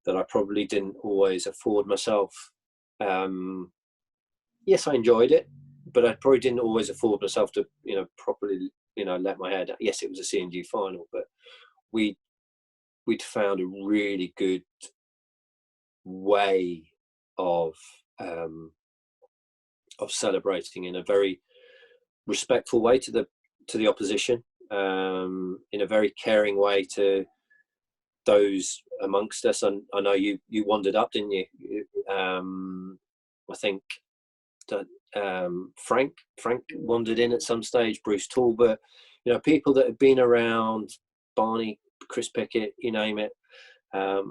that I probably didn't always afford myself. Yes, I enjoyed it, but I probably didn't always afford myself to properly let my head. Yes, it was a C&G final, but we'd found a really good way of celebrating in a very respectful way to the opposition, in a very caring way to those amongst us. And I know you wandered up, didn't you? I think that Frank wandered in at some stage, Bruce Talbot, people that had been around, Barney, Chris Pickett, you name it. I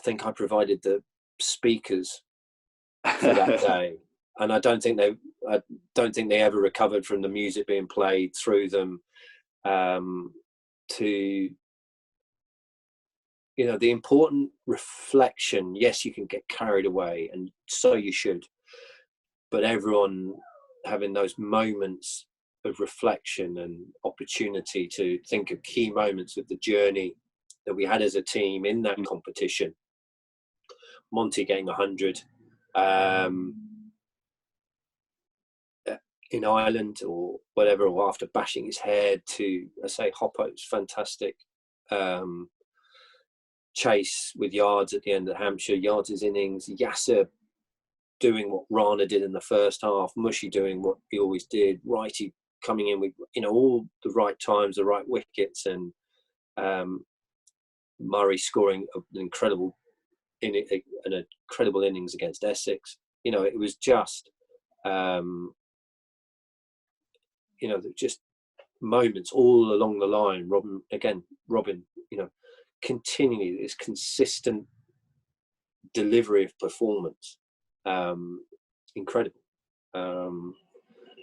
think I provided the speakers for that day, and I don't think they ever recovered from the music being played through them. To the important reflection. Yes, you can get carried away, and so you should. But everyone having those moments of reflection and opportunity to think of key moments of the journey that we had as a team in that competition. Monty getting 100 in Ireland or whatever, or after bashing his head, to, I say, Hoppo's fantastic chase with Yards at the end of Hampshire, Yards' innings, Yasser doing what Rana did in the first half, Mushy doing what he always did, Righty coming in with all the right times, the right wickets, and Murray scoring an incredible innings against Essex. It was just just moments all along the line. Robin, continually this consistent delivery of performance. Incredible.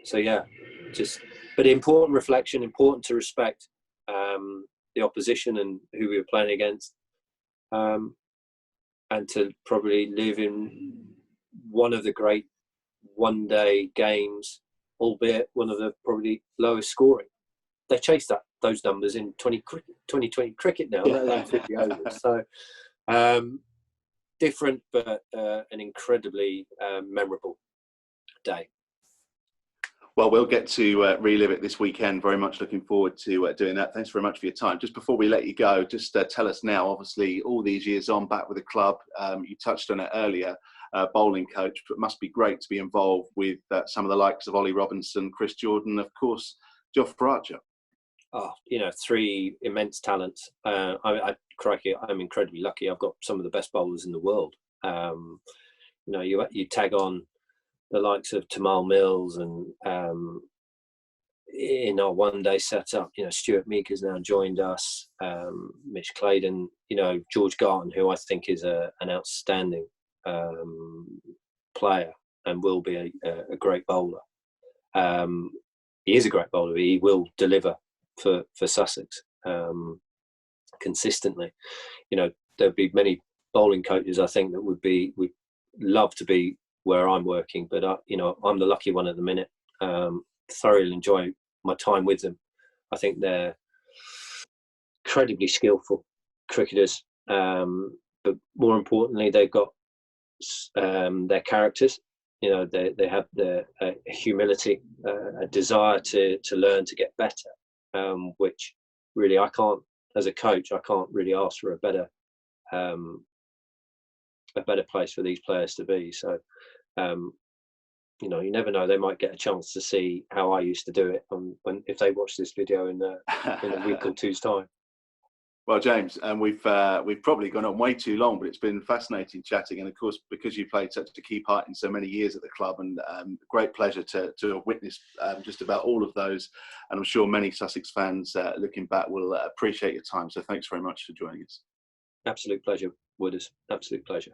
So yeah, but important reflection, important to respect the opposition and who we were playing against, and to probably live in one of the great one-day games, albeit one of the probably lowest scoring. They chased those numbers in 2020 cricket now, let alone 50 overs. So different, but an incredibly memorable day. Well, we'll get to relive it this weekend. Very much looking forward to doing that. Thanks very much for your time. Just before we let you go, just tell us now, obviously, all these years on, back with the club, you touched on it earlier, bowling coach, but it must be great to be involved with some of the likes of Ollie Robinson, Chris Jordan, of course, Jofra Archer. Oh, three immense talents. Crikey, I'm incredibly lucky. I've got some of the best bowlers in the world. You tag on the likes of Tamal Mills, and in our one-day setup, Stuart Meek has now joined us, Mitch Claydon, George Garton, who I think is an outstanding player and will be a great bowler. He is a great bowler. He will deliver for Sussex consistently. There'll be many bowling coaches, I think, that would love to be where I'm working, but I'm the lucky one at the minute. Thoroughly enjoy my time with them. I think they're incredibly skillful cricketers, but more importantly, they've got their characters. They have the humility, a desire to learn, to get better, which really I can't, as a coach, I can't really ask for a better place for these players to be. So, you never know, they might get a chance to see how I used to do it if they watch this video in a week or two's time. Well, James, and we've probably gone on way too long, but it's been fascinating chatting. And of course, because you played such a key part in so many years at the club, and great pleasure to have witnessed just about all of those. And I'm sure many Sussex fans looking back will appreciate your time. So thanks very much for joining us. Absolute pleasure, Wooders. Absolute pleasure.